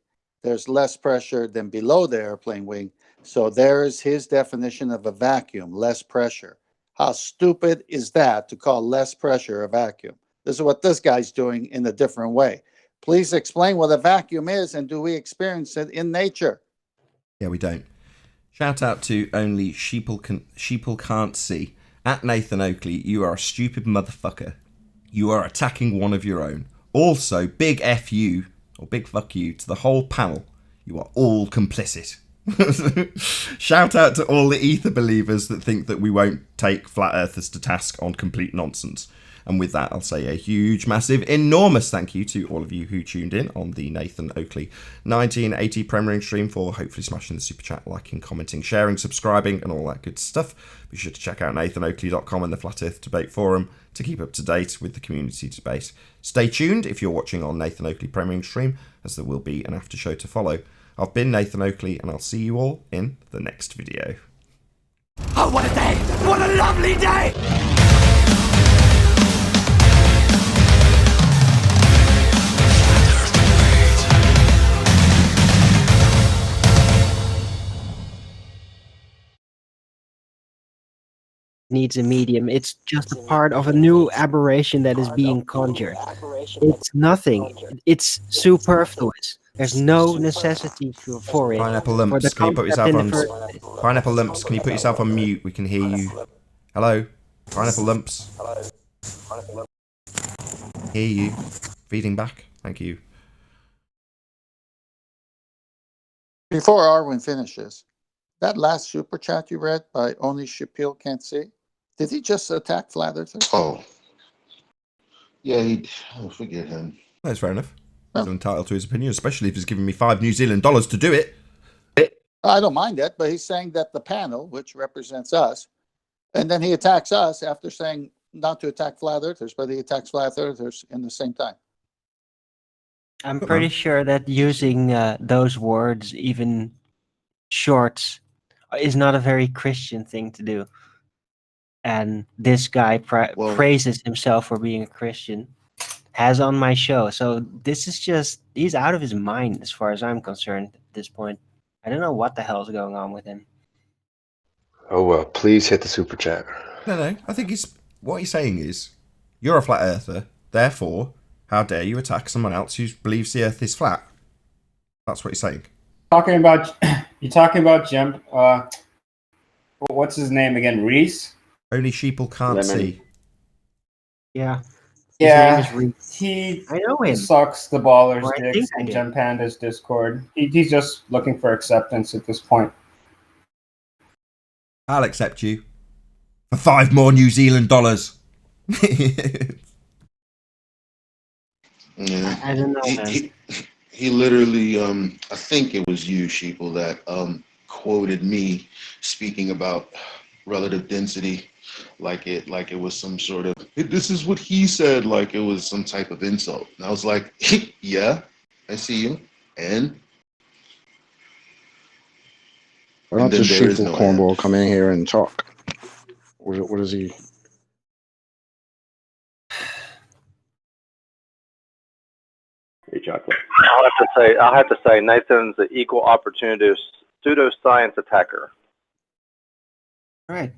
there's less pressure than below the airplane wing. So there's his definition of a vacuum, less pressure. How stupid is that to call less pressure a vacuum? This is what this guy's doing in a different way. Please explain what a vacuum is, and do we experience it in nature? Yeah, we don't. Shout out to only sheeple can't see. At Nathan Oakley, you are a stupid motherfucker. You are attacking one of your own. Also, big F you, or big fuck you, to the whole panel. You are all complicit. Shout out to all the ether believers that think that we won't take flat earthers to task on complete nonsense. And with that, I'll say a huge, massive, enormous thank you to all of you who tuned in on the Nathan Oakley 1980 premiering stream for hopefully smashing the super chat, liking, commenting, sharing, subscribing, and all that good stuff. Be sure to check out nathanoakley.com and the Flat Earth Debate Forum to keep up to date with the community debate. Stay tuned if you're watching on Nathan Oakley premiering stream, as there will be an after show to follow. I've been Nathan Oakley, and I'll see you all in the next video. Oh, what a day! What a lovely day! Needs a medium. It's just a part of a new aberration that is being conjured. It's nothing. It's superfluous. There's no necessity for it. Pineapple For the Lumps, can you put concept yourself in the on... first place. Pineapple Lumps, can you put yourself on mute? We can hear you. Hello? Pineapple Lumps? Hear you. Feeding back. Thank you. Before Arwin finishes, that last super chat you read by Only Shapil Can't See, did he just attack flat earthers? Oh, yeah, forget him. That's fair enough. He's entitled to his opinion, especially if he's giving me $5 New Zealand to do it. I don't mind that, but he's saying that the panel, which represents us, and then he attacks us after saying not to attack flat earthers, but he attacks flat earthers in the same time. I'm pretty sure that using those words, even short, is not a very Christian thing to do. And this guy praises himself for being a Christian, has on my show. So this is just, he's out of his mind as far as I'm concerned at this point. I don't know what the hell is going on with him. Oh, well, please hit the super chat. No. I think what he's saying is, you're a flat earther, therefore, how dare you attack someone else who believes the earth is flat? That's what he's saying. You're talking about Jim. What's his name again? Reese? Only sheeple can't see. Yeah. Yeah, he I know him. sucks the ballers' Or I dicks think I in do. Gem Panda's Discord. He's just looking for acceptance at this point. I'll accept you. For $5 more New Zealand. Yeah. I don't know, man. He literally, I think it was you, Sheeple, that quoted me speaking about relative density, like it was some sort of, this is what he said, like it was some type of insult. And I was like, yeah, I see you. And Why don't then this there is sheeple no cornball come in here and talk? What is he? Hey, chocolate. I'll have to say, Nathan's the equal opportunist pseudoscience attacker. All right.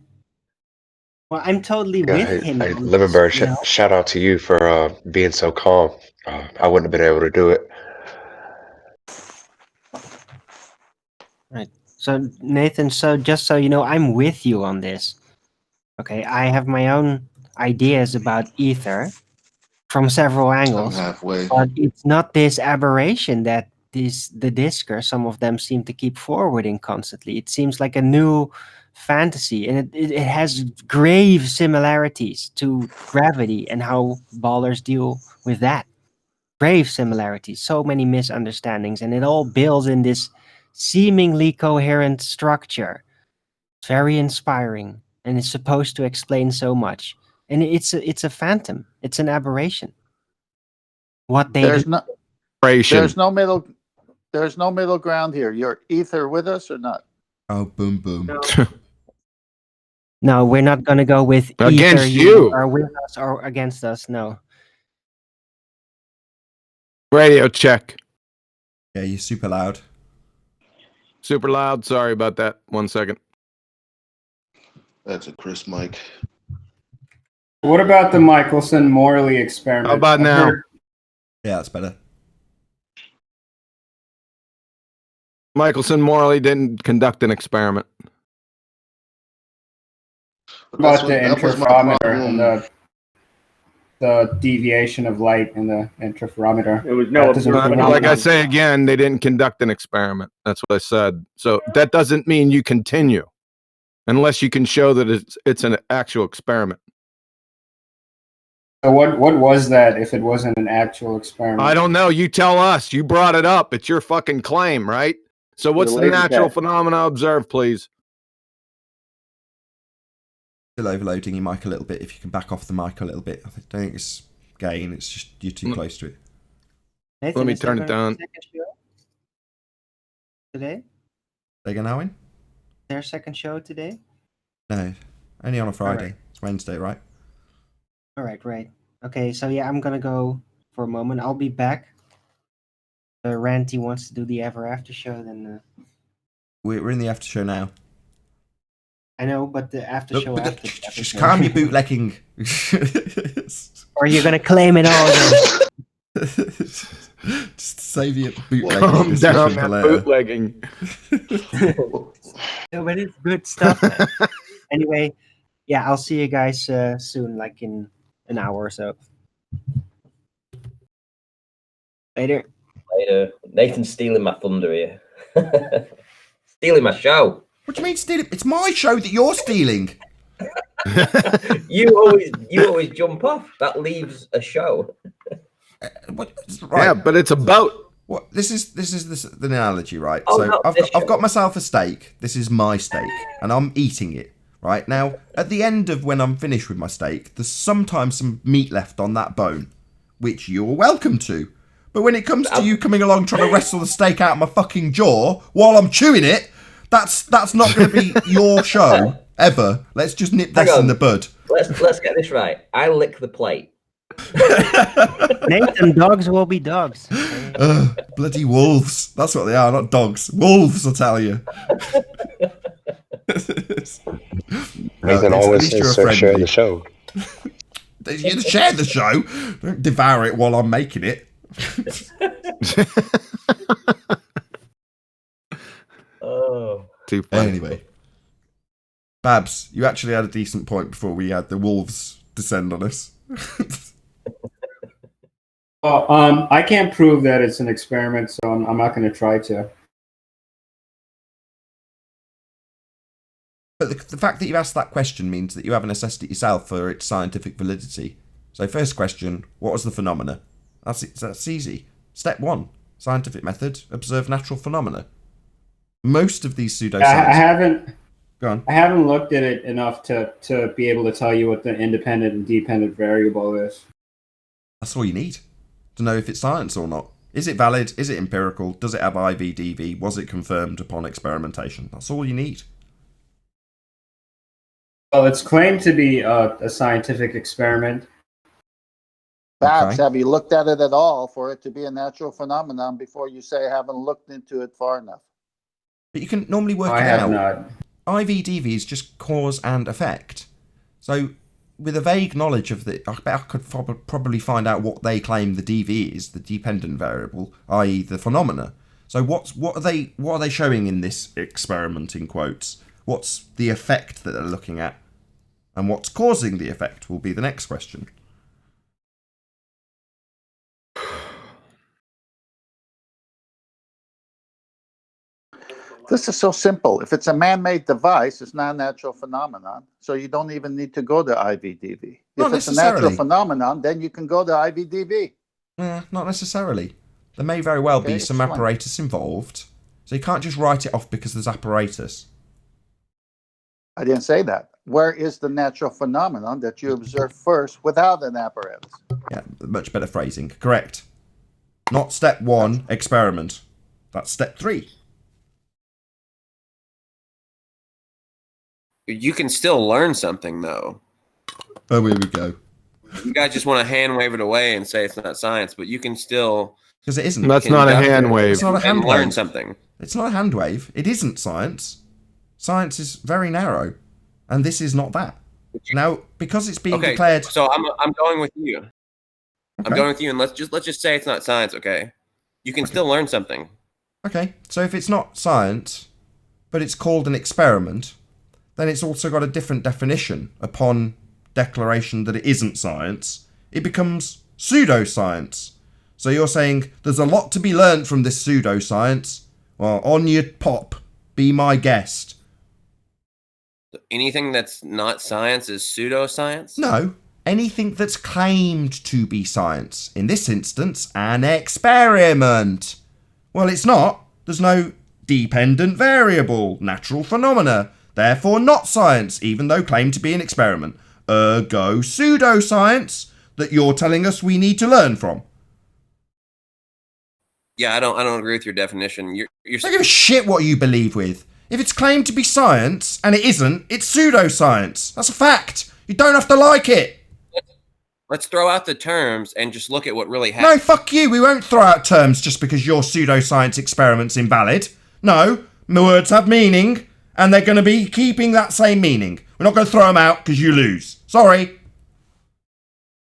Well, I'm totally Yeah, with him. hey, on Living this, Bird, you know? shout out to you for being so calm. I wouldn't have been able to do it. Right. So Nathan, so just so you know, I'm with you on this. Okay, I have my own ideas about ether from several I'm angles, halfway. but it's not this aberration that the discourse, some of them seem to keep forwarding constantly. It seems like a new fantasy, and it has grave similarities to gravity and how ballers deal with that. Grave similarities, so many misunderstandings, and it all builds in this seemingly coherent structure. It's very inspiring, and it's supposed to explain so much. And it's a phantom. It's an aberration. What they do. There's no middle. There's no middle ground here. You're either with us or not. Oh, boom, boom. No, we're not going to go with Against either you. are with us or against us. No. Radio check. Yeah, you're super loud. Super loud. Sorry about that. 1 second. That's a Chris mic. What about the Michelson-Morley experiment? How about now? Yeah, that's better. Michelson-Morley didn't conduct an experiment. About the that was my interferometer and problem. the deviation of light in the interferometer. It was no Like I say again, they didn't conduct an experiment. That's what I said. So that doesn't mean you continue unless you can show that it's an actual experiment. So what was that if it wasn't an actual experiment? I don't know. You tell us. You brought it up. It's your fucking claim, right? So what's the laser natural tag. phenomena observed, please? Still overloading your mic a little bit. If you can back off the mic a little bit. I don't think it's gain. It's just you're too close to it. Nathan, Let me is there turn it gonna down. be a second show today? They go now in? Is there a second show today? No, only on a Friday. Alright. It's Wednesday, right? All right, right. Okay, so yeah, I'm gonna go for a moment. I'll be back. Ranty wants to do the ever after show, then We're in the after show now. I know, but the after Look, show but after. the- the just episode. calm your bootlegging. Or you're gonna claim it all again. Just save your bootlegging Calm discussion down for that later. bootlegging. No, but it's good stuff. Anyway, yeah, I'll see you guys soon, like in an hour or so. Later. Later. Nathan's stealing my thunder here. Stealing my show. What do you mean stealing? It's my show that you're stealing. You always jump off. That leaves a show. Right. Yeah, but it's a boat. What this is the analogy, right? Oh, so not this I've show. got myself a steak. This is my steak, and I'm eating it. Right now, at the end of when I'm finished with my steak, there's sometimes some meat left on that bone, which you're welcome to. But when it comes to you coming along trying to wrestle the steak out of my fucking jaw while I'm chewing it, that's not going to be your show ever. Let's just nip this in the bud. Let's get this right. I lick the plate. Nathan, dogs will be dogs. Bloody wolves. That's what they are, not dogs. Wolves, I'll tell you. Nathan always says, "Sir, share the show." You share the show. Don't devour it while I'm making it. Oh. Too funny. Anyway. Babs, you actually had a decent point before we had the wolves descend on us. Well, I can't prove that it's an experiment, so I'm not going to try to. But the fact that you asked that question means that you haven't assessed it yourself for its scientific validity. So first question, what was the phenomena? That's easy. Step 1, scientific method, observe natural phenomena. Most of these pseudoscience... I haven't... Go on. I haven't looked at it enough to be able to tell you what the independent and dependent variable is. That's all you need to know if it's science or not. Is it valid? Is it empirical? Does it have IVDV? Was it confirmed upon experimentation? That's all you need. Well, it's claimed to be a scientific experiment. Babs, Okay. have you looked at it at all for it to be a natural phenomenon before you say I haven't looked into it far enough? But you can normally work I it have out. not. IVDV is just cause and effect. So, with a vague knowledge of I bet I could probably find out what they claim the DV is, the dependent variable, i.e., the phenomena. So, what are they showing in this experiment, in quotes? What's the effect that they're looking at, and what's causing the effect will be the next question. This is so simple. If it's a man-made device, it's not a natural phenomenon. So you don't even need to go to IVDV. Not If it's a necessarily. natural phenomenon, then you can go to IVDV. Not necessarily. There may very well be some explain. apparatus involved. So you can't just write it off because there's apparatus. I didn't say that. Where is the natural phenomenon that you observe first without an apparatus? Yeah, much better phrasing. Correct. Not step 1, experiment. That's step 3. You can still learn something, though. Oh, here we go. You guys just want to hand wave it away and say it's not science, but you can still... Because it isn't. That's not a hand wave. It's not a hand learn wave. something. It's not a hand wave. It isn't science. Science is very narrow. And this is not that. Now, because it's being declared... So I'm going with you. Okay. I'm going with you, and let's just say it's not science, okay? You can still learn something. Okay, so if it's not science, but it's called an experiment, then it's also got a different definition upon declaration that it isn't science. It becomes pseudoscience. So you're saying there's a lot to be learnt from this pseudoscience. Well, on your pop, be my guest. Anything that's not science is pseudoscience? No, anything that's claimed to be science. In this instance, an experiment. Well, it's not. There's no dependent variable, natural phenomena. Therefore not science, even though claimed to be an experiment. Ergo pseudoscience that you're telling us we need to learn from. Yeah, I don't agree with your definition. You're I don't give a shit what you believe with. If it's claimed to be science, and it isn't, it's pseudoscience. That's a fact. You don't have to like it. Let's throw out the terms and just look at what really No, happened. fuck you. We won't throw out terms just because your pseudoscience experiment's invalid. No, my words have meaning, and they're going to be keeping that same meaning. We're not going to throw them out because you lose. Sorry.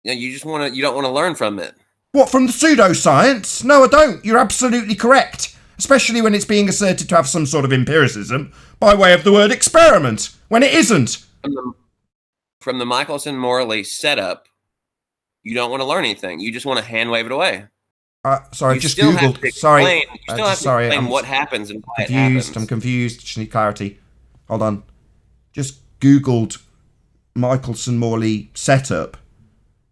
Yeah, you don't want to learn from it. What, from the pseudoscience? No, I don't. You're absolutely correct. Especially when it's being asserted to have some sort of empiricism by way of the word experiment, when it isn't. From the Michelson-Morley setup, you don't want to learn anything. You just want to hand wave it away. Sorry, You just still have Googled. to explain- Sorry. You still have to explain what happens and why it happens. I'm confused. Just need clarity. Hold on. Just Googled Michelson-Morley setup,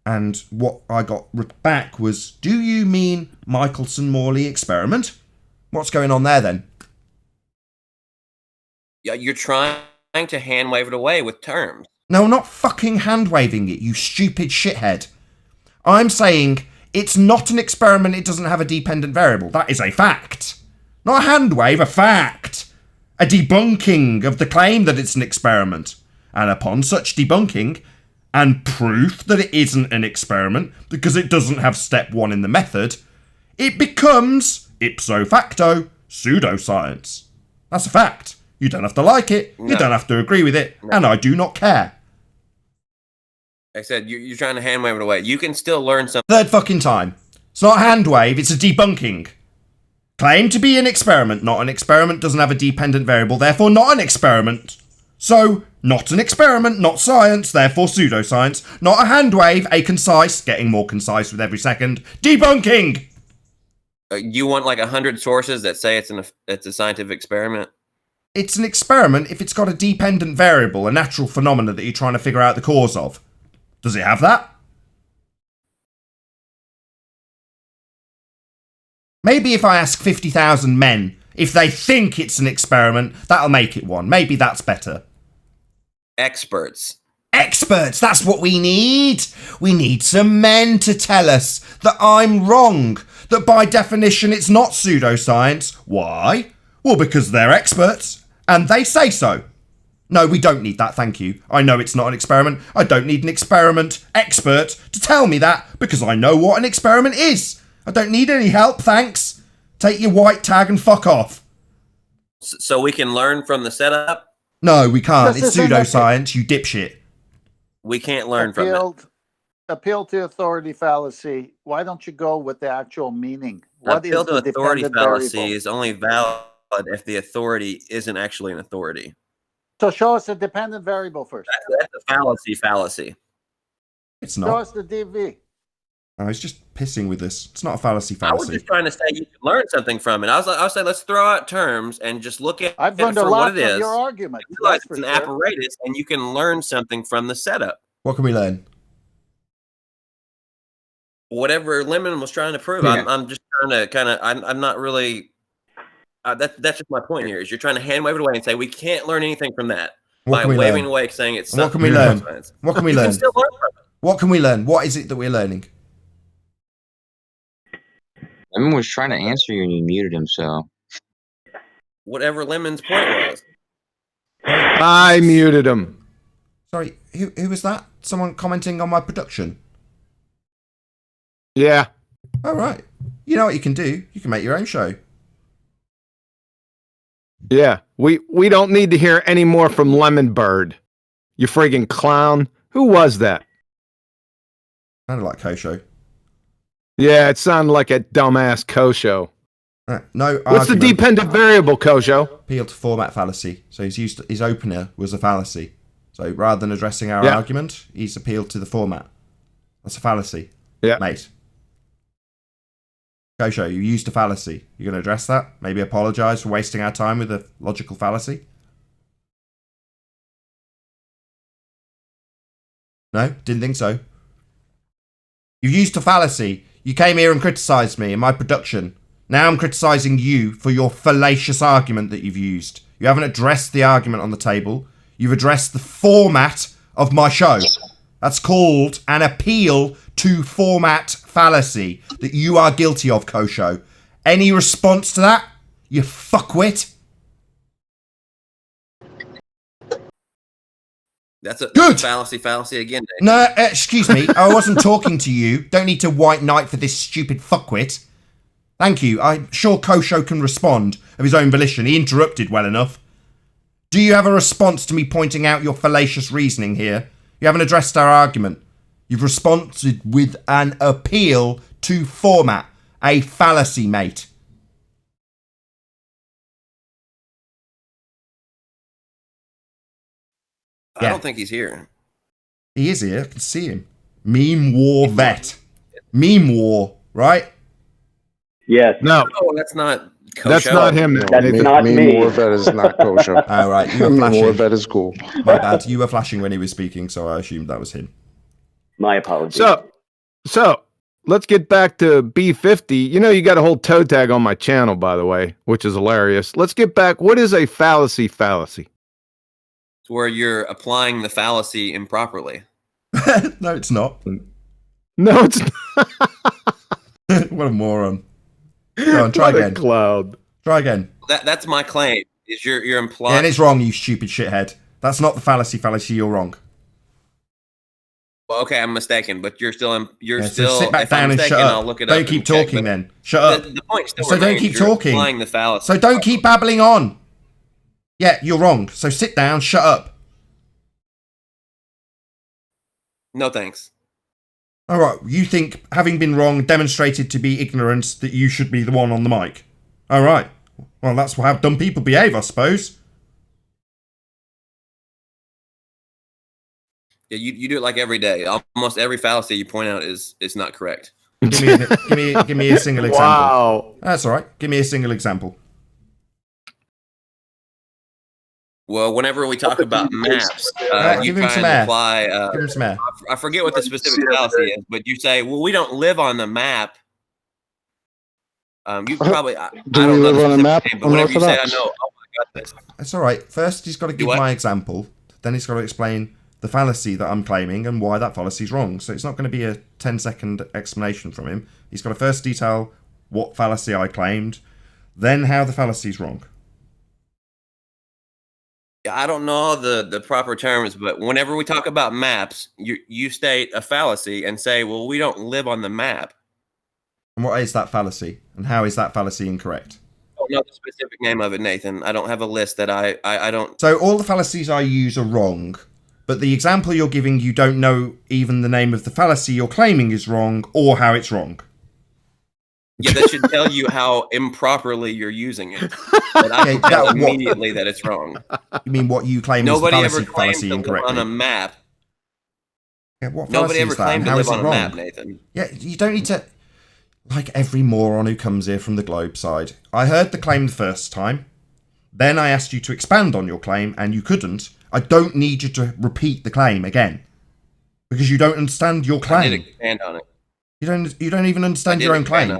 and what I got back was, do you mean Michelson-Morley experiment? What's going on there then? Yeah, you're trying to hand wave it away with terms. No, I'm not fucking hand-waving it, you stupid shithead. I'm saying it's not an experiment, it doesn't have a dependent variable. That is a fact. Not a hand wave, a fact. A debunking of the claim that it's an experiment. And upon such debunking, and proof that it isn't an experiment, because it doesn't have step 1 in the method, it becomes, ipso facto, pseudoscience. That's a fact. You don't have to like it, you don't have to agree with it, and I do not care. I said you're trying to hand wave it away. You can still learn something. Third fucking time. It's not a hand wave, it's a debunking. Claim to be an experiment, not an experiment, doesn't have a dependent variable, therefore not an experiment. So, not an experiment, not science, therefore pseudoscience. Not a hand wave, a concise, getting more concise with every second, debunking! You want like 100 sources that say it's a scientific experiment? It's an experiment if it's got a dependent variable, a natural phenomena that you're trying to figure out the cause of. Does it have that? Maybe if I ask 50,000 men if they think it's an experiment, that'll make it one. Maybe that's better. Experts. Experts, that's what we need. We need some men to tell us that I'm wrong, that by definition it's not pseudoscience. Why? Well, because they're experts, and they say so. No, we don't need that, thank you. I know it's not an experiment. I don't need an experiment expert to tell me that, because I know what an experiment is. I don't need any help, thanks. Take your white tag and fuck off. So we can learn from the setup? No, we can't. It's This isn't pseudoscience, you dipshit. We can't learn from it. Appeal to authority fallacy. Why don't you go with the actual meaning? What Appeal is to the authority dependent fallacy variable? is only valid if the authority isn't actually an authority. So show us the dependent variable first. That's a fallacy. It's Show not. us the DV. I was just pissing with this. It's not a fallacy. I was just trying to say you can learn something from it. I was saying let's throw out terms and just look at I've it learned a for lot what it from is. your argument. Realize That's it's for an sure. apparatus, and you can learn something from the setup. What can we learn? Whatever Lemon was trying to prove. Yeah. I'm just trying to kind of. I'm not really. That's just my point here. Is you're trying to hand wave it away and say we can't learn anything from that What by can we waving learn? away, saying it's. What can we learn? What can we You learn? can still learn from it. What can we learn? What is it that we're learning? Lemon was trying to answer you and you muted himself. Whatever Lemon's point was. I muted him. Sorry, who was that? Someone commenting on my production? Yeah. All right. You know what you can do? You can make your own show. Yeah. We don't need to hear any more from Lemon Bird. You friggin' clown. Who was that? Kind of like Kosho. Yeah, it sounded like a dumbass Kosho. No. What's the argument. dependent variable, Kosho? Appeal to format fallacy. So his opener was a fallacy. So rather than addressing our Yeah. argument, he's appealed to the format. That's a fallacy. Yeah. Mate. Kosho, you used a fallacy. You going to address that? Maybe apologise for wasting our time with a logical fallacy? No? Didn't think so. You used a fallacy. You came here and criticised me in my production. Now I'm criticising you for your fallacious argument that you've used. You haven't addressed the argument on the table. You've addressed the format of my show. That's called an appeal to format fallacy that you are guilty of, Kosho. Any response to that, you fuckwit? That's a Good. fallacy again, Dave. No, excuse me. I wasn't talking to you. Don't need to white knight for this stupid fuckwit. Thank you. I'm sure Kosho can respond of his own volition. He interrupted well enough. Do you have a response to me pointing out your fallacious reasoning here? You haven't addressed our argument. You've responded with an appeal to format. A fallacy, mate. I don't think he's here. He is here. I can see him. Meme war vet. Meme war, right? Yes. No. Oh, that's not Kosho. That's not him. That's not me. Warvet is not kosher. All right, you were Meme flashing. Warvet is cool. My bad. You were flashing when he was speaking, so I assumed that was him. My apologies. So let's get back to B50. You know, you got a whole toe tag on my channel, by the way, which is hilarious. Let's get back. What is a fallacy? It's where you're applying the fallacy improperly. No, it's not. No, it's not. What a moron. Go on, try What a again. cloud. Try again. That's my claim. Is you're Yeah, implying? and it's wrong, you stupid shithead. That's not the fallacy. You're wrong. Well, okay, I'm mistaken, but you're still. Yeah, so still. sit back If I'm down and mistaken, shut up. I'll look it up. Don't keep and check, talking but then. Shut up. The point still So don't remains, keep you're talking. Applying the fallacy. So don't keep babbling on. Yeah, you're wrong. So sit down, shut up. No thanks. All right, you think having been wrong demonstrated to be ignorance that you should be the one on the mic? All right. Well, that's how dumb people behave, I suppose. Yeah, you do it like every day. Almost every fallacy you point out is not correct. Give me a single example. Wow. That's all right. Give me a single example. Well, whenever we talk about maps, you give him try some and air. apply. Give him some air. I forget what the specific fallacy is, but you say, "Well, we don't live on the map." You probably I Do don't we know live the on a specific map? name, but whenever you say, "I Unorthodox? know," oh my goodness. It's all right. First, he's got to give what? my example. Then he's got to explain the fallacy that I'm claiming and why that fallacy is wrong. So it's not going to be a 10-second explanation from him. He's got to first detail what fallacy I claimed, then how the fallacy is wrong. Yeah, I don't know the proper terms, but whenever we talk about maps, you state a fallacy and say, "Well, we don't live on the map." And what is that fallacy? And how is that fallacy incorrect? I don't know the specific name of it, Nathan. I don't have a list that I don't. So all the fallacies I use are wrong, But the example you're giving, you don't know even the name of the fallacy you're claiming is wrong or how it's wrong. Yeah, that should tell you how improperly you're using it. But I can tell immediately that it's wrong. You mean what you claim Nobody is the ever claimed fallacy to live incorrectly? on a map. Yeah, what Nobody fallacy ever is that, claimed and to how live is it on a wrong? map, Nathan. Yeah, you don't need to... Like every moron who comes here from the globe side. I heard the claim the first time. Then I asked you to expand on your claim, and you couldn't. I don't need you to repeat the claim again. Because you don't understand your claim. I did expand on it. You don't even understand your own claim.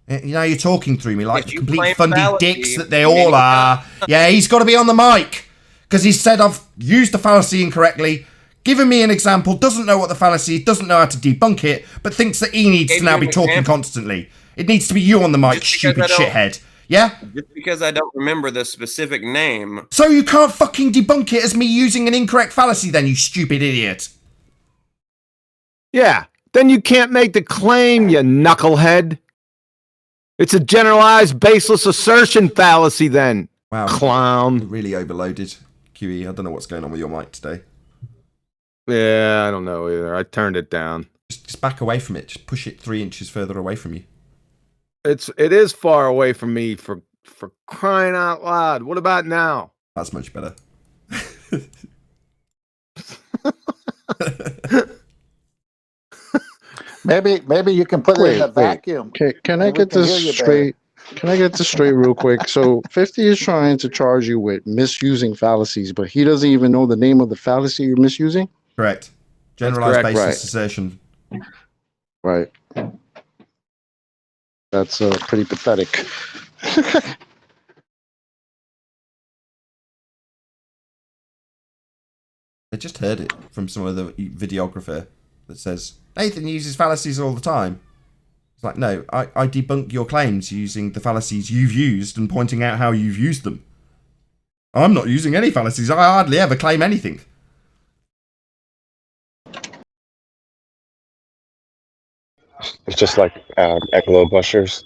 You know, you're talking through me like the complete fundy dicks that they all are. Yeah, he's got to be on the mic. Because he said I've used the fallacy incorrectly, given me an example, doesn't know what the fallacy is, doesn't know how to debunk it, but thinks that he needs to now be talking constantly. It needs to be you on the mic, stupid shithead. Yeah? Just because I don't remember the specific name. So you can't fucking debunk it as me using an incorrect fallacy then, you stupid idiot. Yeah, then you can't make the claim, you knucklehead. It's a generalized, baseless assertion fallacy then. Wow. Clown. Really overloaded, QE. I don't know what's going on with your mic today. Yeah, I don't know either. I turned it down. Just back away from it. Just push it 3 inches further away from you. It is far away from me for crying out loud. What about now? That's much better. Maybe you can put it in a vacuum. Can I get this straight? Can I get this straight real quick? So 50 is trying to charge you with misusing fallacies, but he doesn't even know the name of the fallacy you're misusing? Correct. Generalized basis assertion. Right. That's pretty pathetic. I just heard it from some other videographer that says, Nathan uses fallacies all the time. It's like, no, I debunk your claims using the fallacies you've used and pointing out how you've used them. I'm not using any fallacies. I hardly ever claim anything. It's just like Ecolo Busters.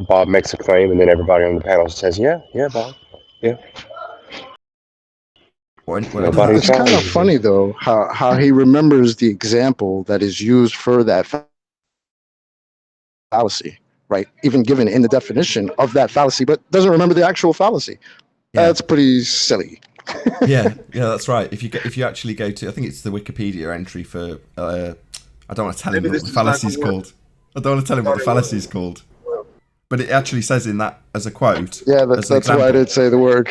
Bob makes a claim, and then everybody on the panel says, "Yeah, Bob, yeah." It's kind of funny though how he remembers the example that is used for that fallacy, right? Even given in the definition of that fallacy, but doesn't remember the actual fallacy. Yeah. That's pretty silly. yeah, that's right. If you actually go to, I think it's the Wikipedia entry for. I don't want to tell him what the fallacy is called. I don't want to tell him what the fallacy is called. But it actually says in that as a quote. Yeah, that's why I didn't say the word.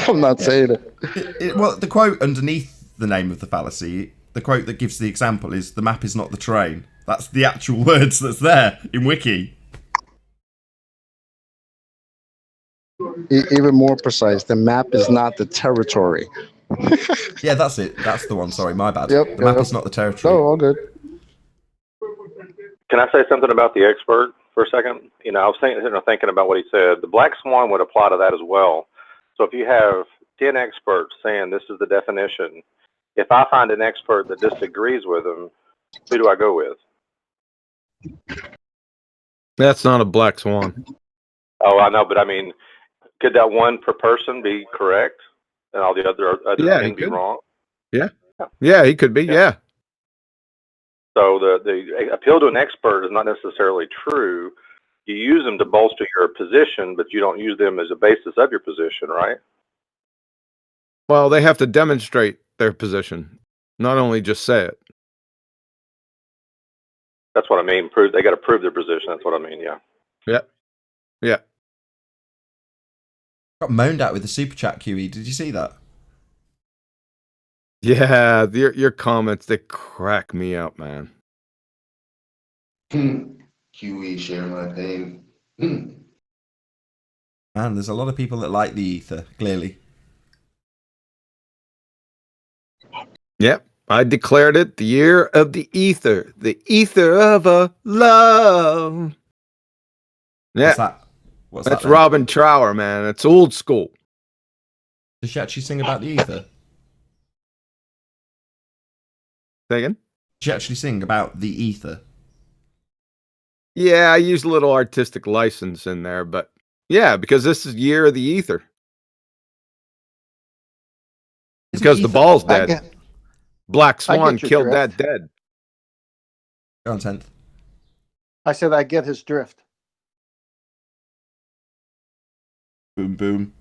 I'm not saying it. Well, the quote underneath the name of the fallacy, the quote that gives the example is, "The map is not the terrain." That's the actual words that's there in Wiki. Even more precise, the map is not the territory. Yeah, that's it. That's the one. Sorry, my bad. Yep, the map is not the territory. Oh, all good. Can I say something about the expert for a second? You know, I was thinking about what he said. The Black Swan would apply to that as well. So if you have 10 experts saying this is the definition, if I find an expert that disagrees with them, who do I go with? That's not a Black Swan. Oh, I know, but I mean, could that one per person be correct and all the other things be wrong? Yeah, he could be. Yeah. So the appeal to an expert is not necessarily true. You use them to bolster your position, but you don't use them as a basis of your position, right? Well, they have to demonstrate their position, not only just say it. That's what I mean. They got to prove their position. That's what I mean. Yeah. Yeah. Got moaned at with the super chat, QE. Did you see that? Yeah, your comments, they crack me up, man. QE share my pain. Man, there's a lot of people that like the ether, clearly. Yep, I declared it the year of the ether of a love. Yeah, What's that's that Robin Trower, man. It's old school. Does she actually sing about the ether? Say again? Does she actually sing about the ether? Yeah, I used a little artistic license in there, but yeah, because this is year of the ether. Because the ball's dead. Black I Swan get your killed drift. that dead. Go on, 10th. I said I get his drift. Boom, boom.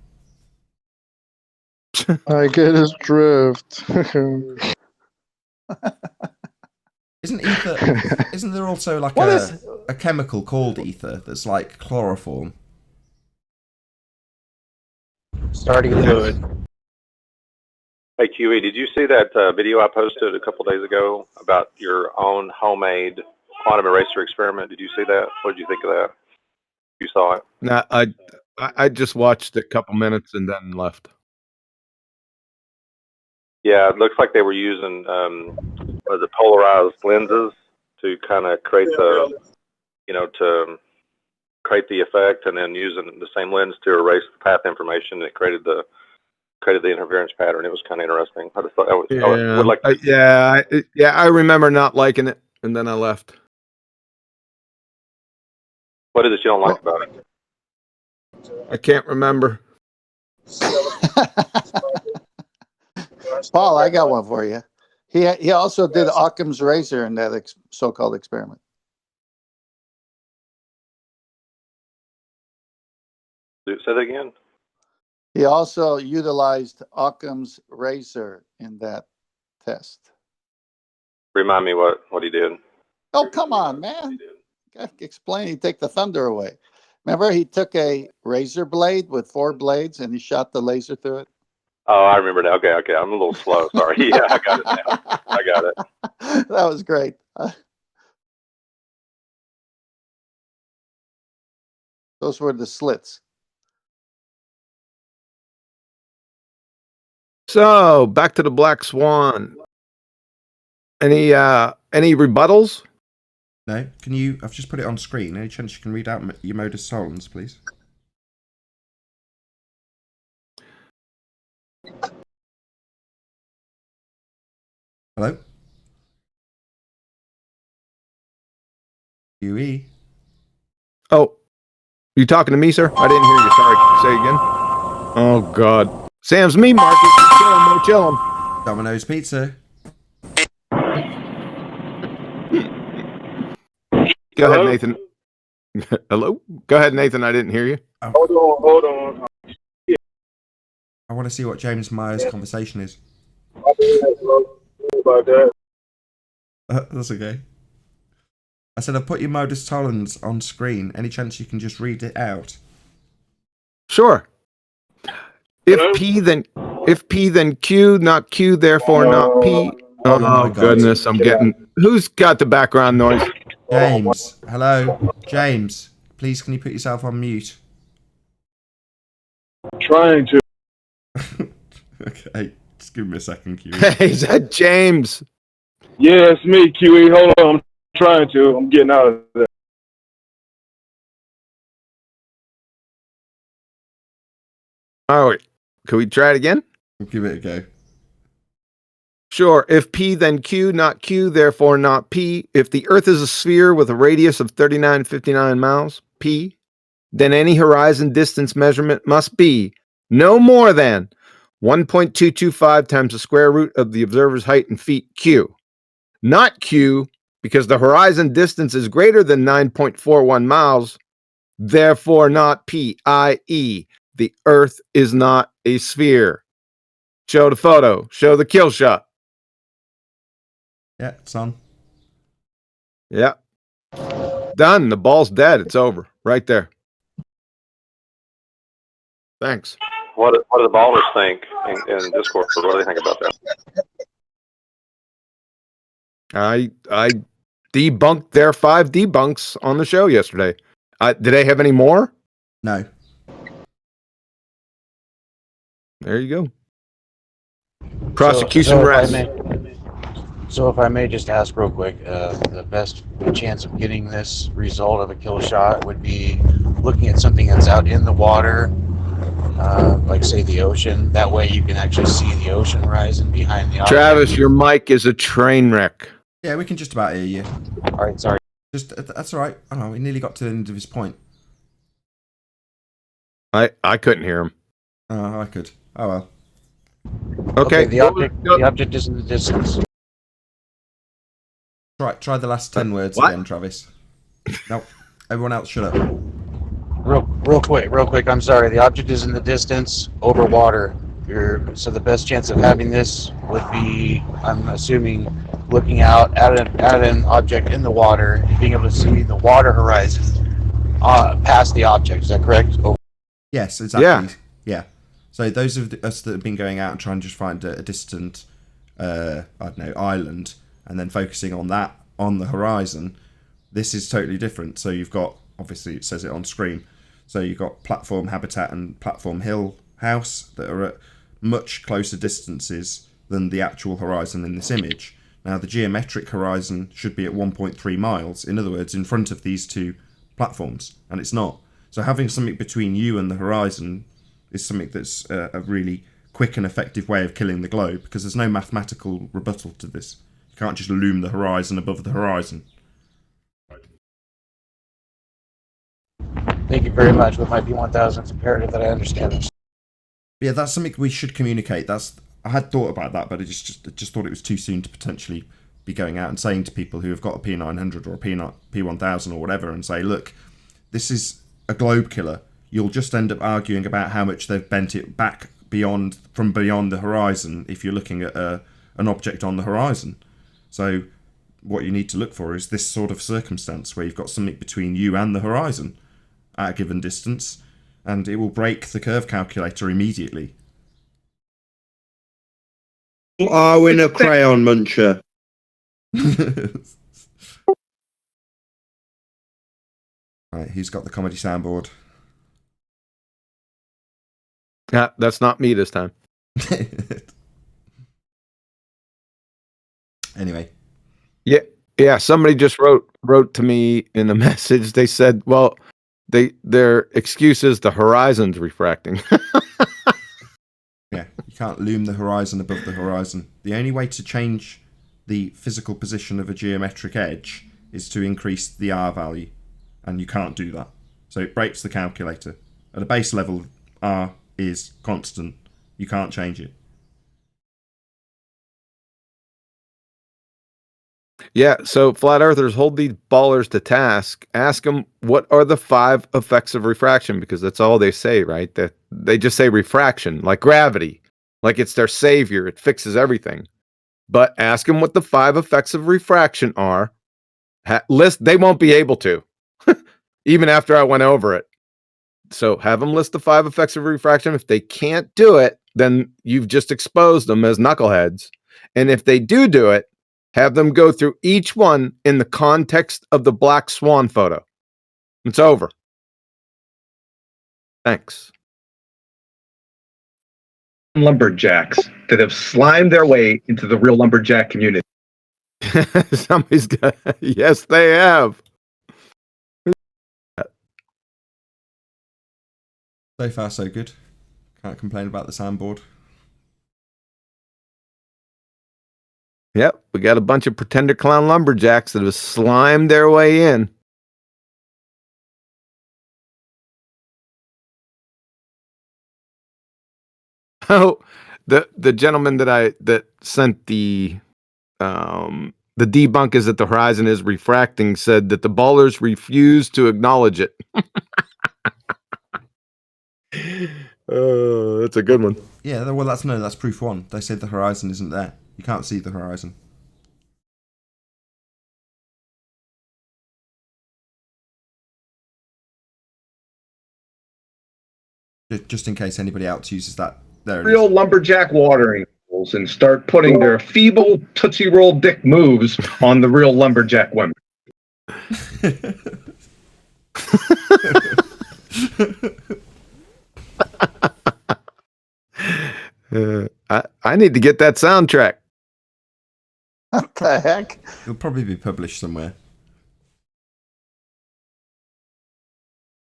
I get his drift. Isn't ether? Isn't there also like a chemical called ether that's like chloroform? Starting fluid. Hey QE, did you see that video I posted a couple days ago about your own homemade quantum eraser experiment? Did you see that? What did you think of that? You saw it? Nah, I just watched a couple minutes and then left. Yeah, it looks like they were using the polarized lenses to kind of create the, to create the effect, and then using the same lens to erase the path information. It created the interference pattern. It was kind of interesting. I just thought that was. Yeah, I would like to, I remember not liking it, and then I left. what is it you don't like about it? I can't remember. Paul, I got one for you. He also did Occam's razor in that so-called experiment. Say that again. He also utilized Occam's razor in that test. Remind me what he did. Oh, come on, man. Gotta explain. He'd take the thunder away. Remember, he took a razor blade with 4 blades and he shot the laser through it? Oh, I remember now. Okay. I'm a little slow. Sorry. Yeah, I got it now. I got it. That was great. Those were the slits. So back to the Black Swan. Any rebuttals? No. Can you? I've just put it on screen. Any chance you can read out your modus tollens, please? Hello? QE? Oh, you talking to me, sir? I didn't hear you. Sorry. Say again. Oh, God. Sam's me, Marcus. Chill him. Domino's Pizza. Go ahead, Nathan. Hello? Go ahead, Nathan. I didn't hear you. Hold on. I want to see what James Myers' conversation is. About that. That's okay. I said I've put your modus tollens on screen. Any chance you can just read it out? Sure. If P then Q, not Q, therefore not P. Oh, my God. Goodness, I'm getting. Who's got the background noise? James. Hello. James. Please, can you put yourself on mute? Trying to. Okay. Just give me a second, QE. Hey, is that James? Yeah, it's me, QE. Hold on. I'm trying to. I'm getting out of there. All right. Can we try it again? We'll give it a go. Sure. If P, then Q, not Q, therefore not P. If the Earth is a sphere with a radius of 3959 miles, P, then any horizon distance measurement must be no more than 1.225 times the square root of the observer's height in feet, Q. Not Q, because the horizon distance is greater than 9.41 miles, therefore not P, i.e., the Earth is not a sphere. Show the photo. Show the kill shot. Yeah, it's on. Yeah. Done. The ball's dead. It's over. Right there. Thanks. What do the ballers think in Discord? What do they think about that? I debunked their 5 debunks on the show yesterday. Did they have any more? No. There you go. Prosecution rests. So if I may just ask real quick, the best chance of getting this result of a kill shot would be looking at something that's out in the water, like say the ocean. That way you can actually see the ocean horizon behind the object. Travis, your mic is a train wreck. Yeah, we can just about hear you. All right, sorry. That's all right. I know, he nearly got to the end of his point. I couldn't hear him. Oh, I could. Oh well. Okay. The object is in the distance. Try the last 10 words What? again, Travis. No, everyone else, shut up. Real quick. I'm sorry. The object is in the distance over water. So the best chance of having this would be, I'm assuming, looking out at an object in the water and being able to see the water horizon past the object. Is that correct? Oh. Yes, exactly. Yeah. So those of us that have been going out and trying to just find a distant, I don't know, island, and then focusing on that on the horizon, this is totally different. So you've got, obviously it says it on screen, so you've got platform habitat and platform hill house that are at much closer distances than the actual horizon in this image. Now the geometric horizon should be at 1.3 miles, in other words, in front of these two platforms, and it's not. So having something between you and the horizon is something that's a really quick and effective way of killing the globe, because there's no mathematical rebuttal to this. You can't just loom the horizon above the horizon. Thank you very much. With my P1000, it's imperative that I understand this. Yeah, that's something we should communicate. I had thought about that, but I just thought it was too soon to potentially be going out and saying to people who have got a P900 or a P1000 or whatever, and say, look, this is a globe killer. You'll just end up arguing about how much they've bent it back from beyond the horizon if you're looking at an object on the horizon. So what you need to look for is this sort of circumstance where you've got something between you and the horizon at a given distance, and it will break the curve calculator immediately. Oh, in a crayon muncher. Right, who's got the comedy soundboard? That's not me this time. Anyway. Yeah. Somebody just wrote to me in a message. They said, well, their excuse is the horizon's refracting. Yeah, you can't loom the horizon above the horizon. The only way to change the physical position of a geometric edge is to increase the R value, and you can't do that. So it breaks the calculator. At a base level, R is constant. You can't change it. Yeah, so flat earthers, hold these ballers to task. Ask them, what are the 5 effects of refraction? Because that's all they say, right? That they just say refraction, like gravity, like it's their savior. It fixes everything. But ask them what the 5 effects of refraction are. They won't be able to, even after I went over it. So have them list the 5 effects of refraction. If they can't do it, then you've just exposed them as knuckleheads. And if they do it, have them go through each one in the context of the Black Swan photo. It's over. Thanks. Lumberjacks that have slimed their way into the real lumberjack community. Somebody's got, yes, they have. So far, so good. Can't complain about the soundboard. Yep, we got a bunch of pretender clown lumberjacks that have slimed their way in. Oh, the gentleman that sent the debunk is that the horizon is refracting said that the ballers refuse to acknowledge it. That's a good one. Yeah, well, that's proof 1. They said the horizon isn't there. You can't see the horizon. Just in case anybody else uses that. There it Real is. lumberjack watering holes and start putting their feeble Tootsie Roll dick moves on the real lumberjack women. I need to get that soundtrack. What the heck? It'll probably be published somewhere.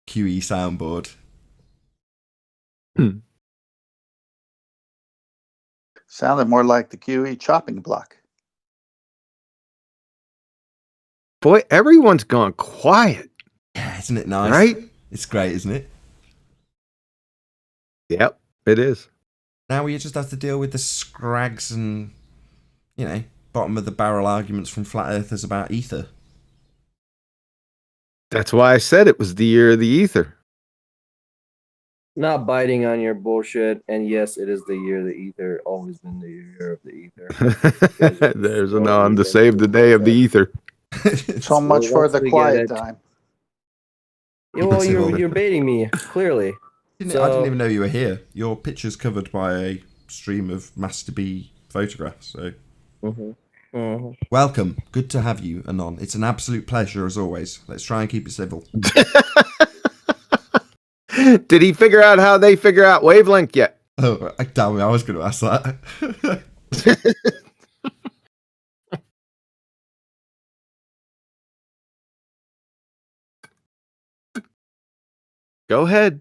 QE soundboard. Sounded more like the QE chopping block. Boy, everyone's gone quiet. Yeah, isn't it nice? Right? It's great, isn't it? Yep, it is. Now we just have to deal with the scrags and, bottom of the barrel arguments from flat earthers about ether. That's why I said it was the year of the ether. Not biting on your bullshit. And yes, it is the year of the ether. Always been the year of the ether. There's an on to save the day of the ether. So much for the quiet time. Yeah, well, you're baiting me, clearly. I didn't even know you were here. Your picture's covered by a stream of Master B photographs. So, welcome. Good to have you, Anon. It's an absolute pleasure as always. Let's try and keep it civil. Did he figure out how they figure out wavelength yet? Oh, damn it! I was going to ask that. Go ahead.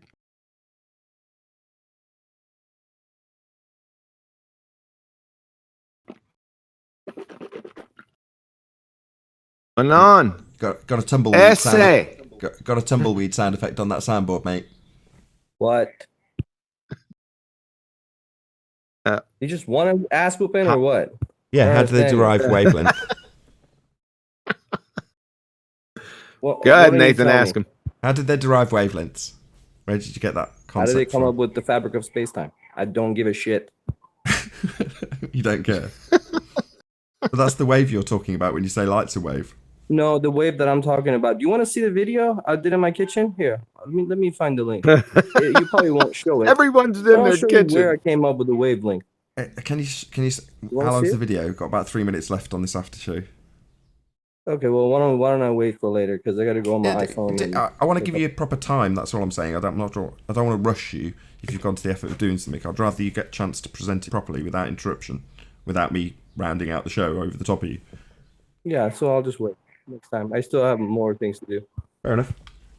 Anon. Got a tumbleweed Essay. Got a tumbleweed sound effect on that soundboard, mate. What? You just want to ass whooping or what? Yeah, how do they derive wavelength? Go ahead, Nathan, ask him. How did they derive wavelengths? Where did you get that concept How did they come from? up with the fabric of space-time? I don't give a shit. You don't care. But that's the wave you're talking about when you say light's a wave. No, the wave that I'm talking about. Do you want to see the video I did in my kitchen? Here, let me find the link. You probably won't show it. Everyone's in I'll their show kitchen. You where I came up with the wavelength. Can you how long's the video? Got about 3 minutes left on this after show. Okay, well, why don't I wait for later because I got to go on my iPhone. I want to give you a proper time. That's all I'm saying. I don't want to rush you if you've gone to the effort of doing something. I'd rather you get a chance to present it properly without interruption, without me rounding out the show over the top of you. Yeah, so I'll just wait next time. I still have more things to do. Fair enough.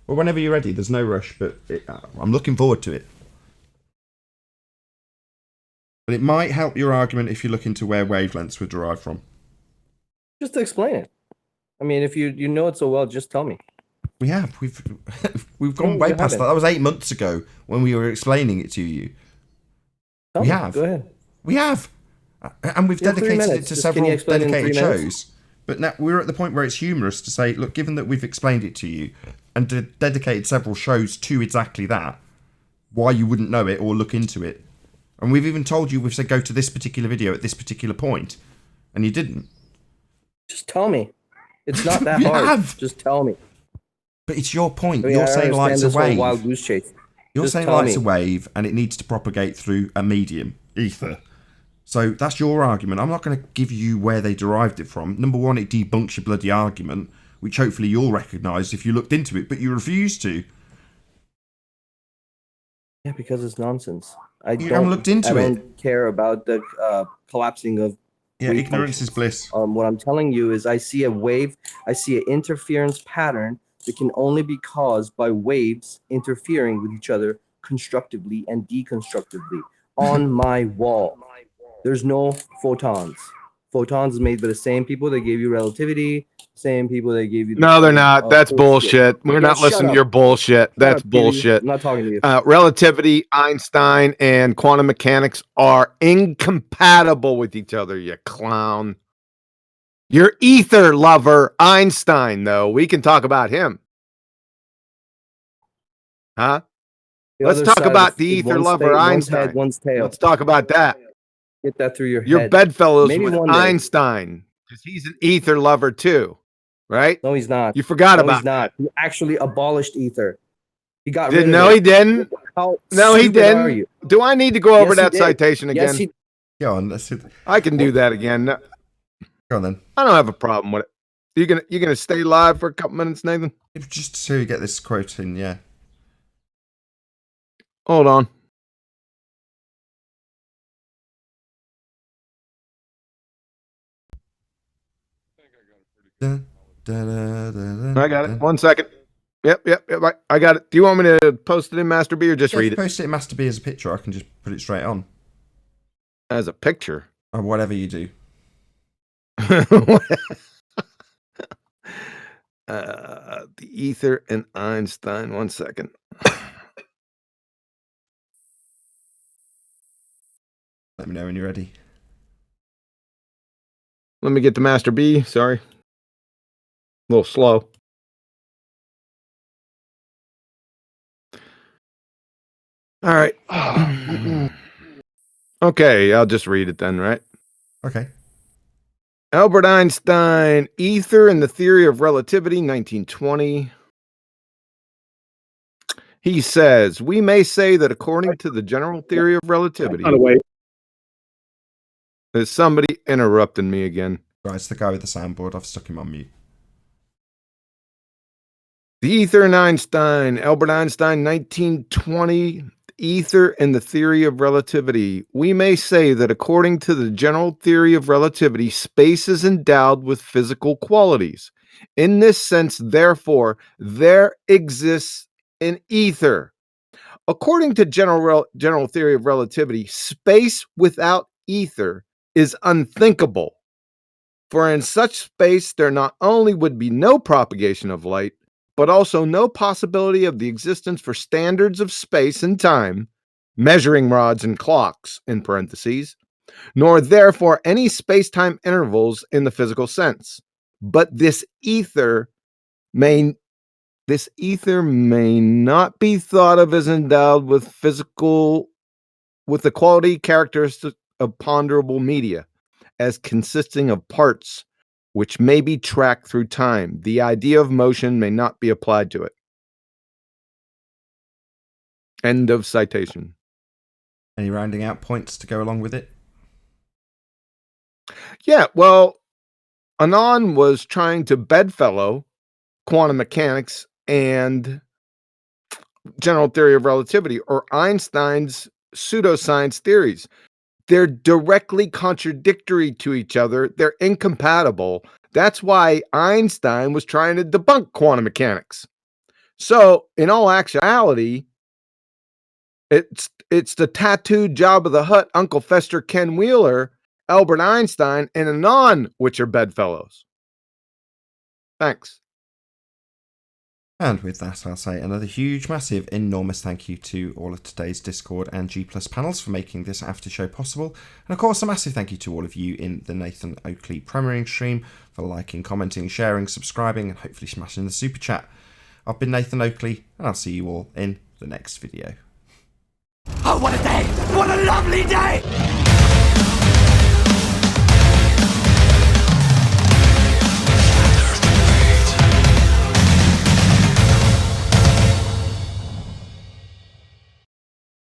Well, whenever you're ready, there's no rush, but I'm looking forward to it. But it might help your argument if you look into where wavelengths were derived from. Just to explain it. I mean, if you know it so well, just tell me. We have. We've gone way past that. That was 8 months ago when we were explaining it to you. We have. Go ahead. We have. And we've dedicated it to several dedicated 3 shows. minutes? But now we're at the point where it's humorous to say, look, given that we've explained it to you and dedicated several shows to exactly that, why you wouldn't know it or look into it. And we've even told you, we've said go to this particular video at this particular point, and you didn't. Just tell me. It's not that hard. Just tell me. But it's your point. I mean, You're saying light's a wave. Wild goose chase. You're Just saying tell light's me. a wave and it needs to propagate through a medium, ether. So that's your argument. I'm not going to give you where they derived it from. Number one, it debunks your bloody argument, which hopefully you'll recognise if you looked into it, but you refuse to. Yeah, because it's nonsense. I haven't looked into I it. don't care about the collapsing of. Yeah, wave ignorance is bliss. What I'm telling you is, I see a wave. I see an interference pattern that can only be caused by waves interfering with each other constructively and deconstructively on my wall. There's no photons. Photons is made by the same people that gave you relativity, same people that gave you. No, they're not. That's bullshit. We're not listening to your bullshit. That's bullshit. I'm not talking to you. Relativity, Einstein, and quantum mechanics are incompatible with each other, you clown. Your ether lover, Einstein, though. We can talk about him. Huh? The Let's other talk side about is the ether one's lover, head, one's Einstein. head, one's tail. Let's talk about that. Get that through your Your head. bedfellows Maybe with one day. Einstein, because he's an ether lover too, right? No, he's not. You forgot No, about he's not. He actually abolished ether. He got Did rid of no, it. he didn't. How No, he stupid are didn't. you? Do I need to go over Yes, he that did. citation again? Yes, he. Go on, let's see. I can do that again. No, Go on then. I don't have a problem with it. You gonna stay live for a couple minutes, Nathan? Just so you get this quote in, yeah. Hold on. I I got it. 1 second. Yep. I got it. Do you want me to post it in Master B or just read it? Post it in Master B as a picture. I can just put it straight on. As a picture? Or whatever you do. The ether and Einstein. 1 second. Let me know when you're ready. Let me get to Master B. Sorry. A little slow. All right. Okay, I'll just read it then, right? Okay. Albert Einstein, Ether and the Theory of Relativity, 1920. He says, we may say that according to the general theory of relativity... There's somebody interrupting me again. Right, it's the guy with the soundboard. I've stuck him on mute. The Ether and Einstein, Albert Einstein, 1920, Ether and the Theory of Relativity. We may say that according to the general theory of relativity, space is endowed with physical qualities. In this sense, therefore, there exists an ether. According to general theory of relativity, space without ether is unthinkable. For in such space, there not only would be no propagation of light, but also no possibility of the existence for standards of space and time, measuring rods and clocks, in parentheses, nor therefore any space-time intervals in the physical sense. But this ether may not be thought of as endowed with the quality characteristic of ponderable media, as consisting of parts which may be tracked through time. The idea of motion may not be applied to it. End of citation. Any rounding out points to go along with it? Yeah, well, Anon was trying to bedfellow quantum mechanics and general theory of relativity, or Einstein's pseudoscience theories. They're directly contradictory to each other. They're incompatible. That's why Einstein was trying to debunk quantum mechanics. So, in all actuality, it's the tattooed Jabba the Hutt, Uncle Fester, Ken Wheeler, Albert Einstein, and Anon which are bedfellows. Thanks. And with that, I'll say another huge, massive, enormous thank you to all of today's Discord and G+ panels for making this after show possible. And of course, a massive thank you to all of you in the Nathan Oakley premiering stream for liking, commenting, sharing, subscribing, and hopefully smashing the super chat. I've been Nathan Oakley, and I'll see you all in the next video. Oh, what a day! What a lovely day!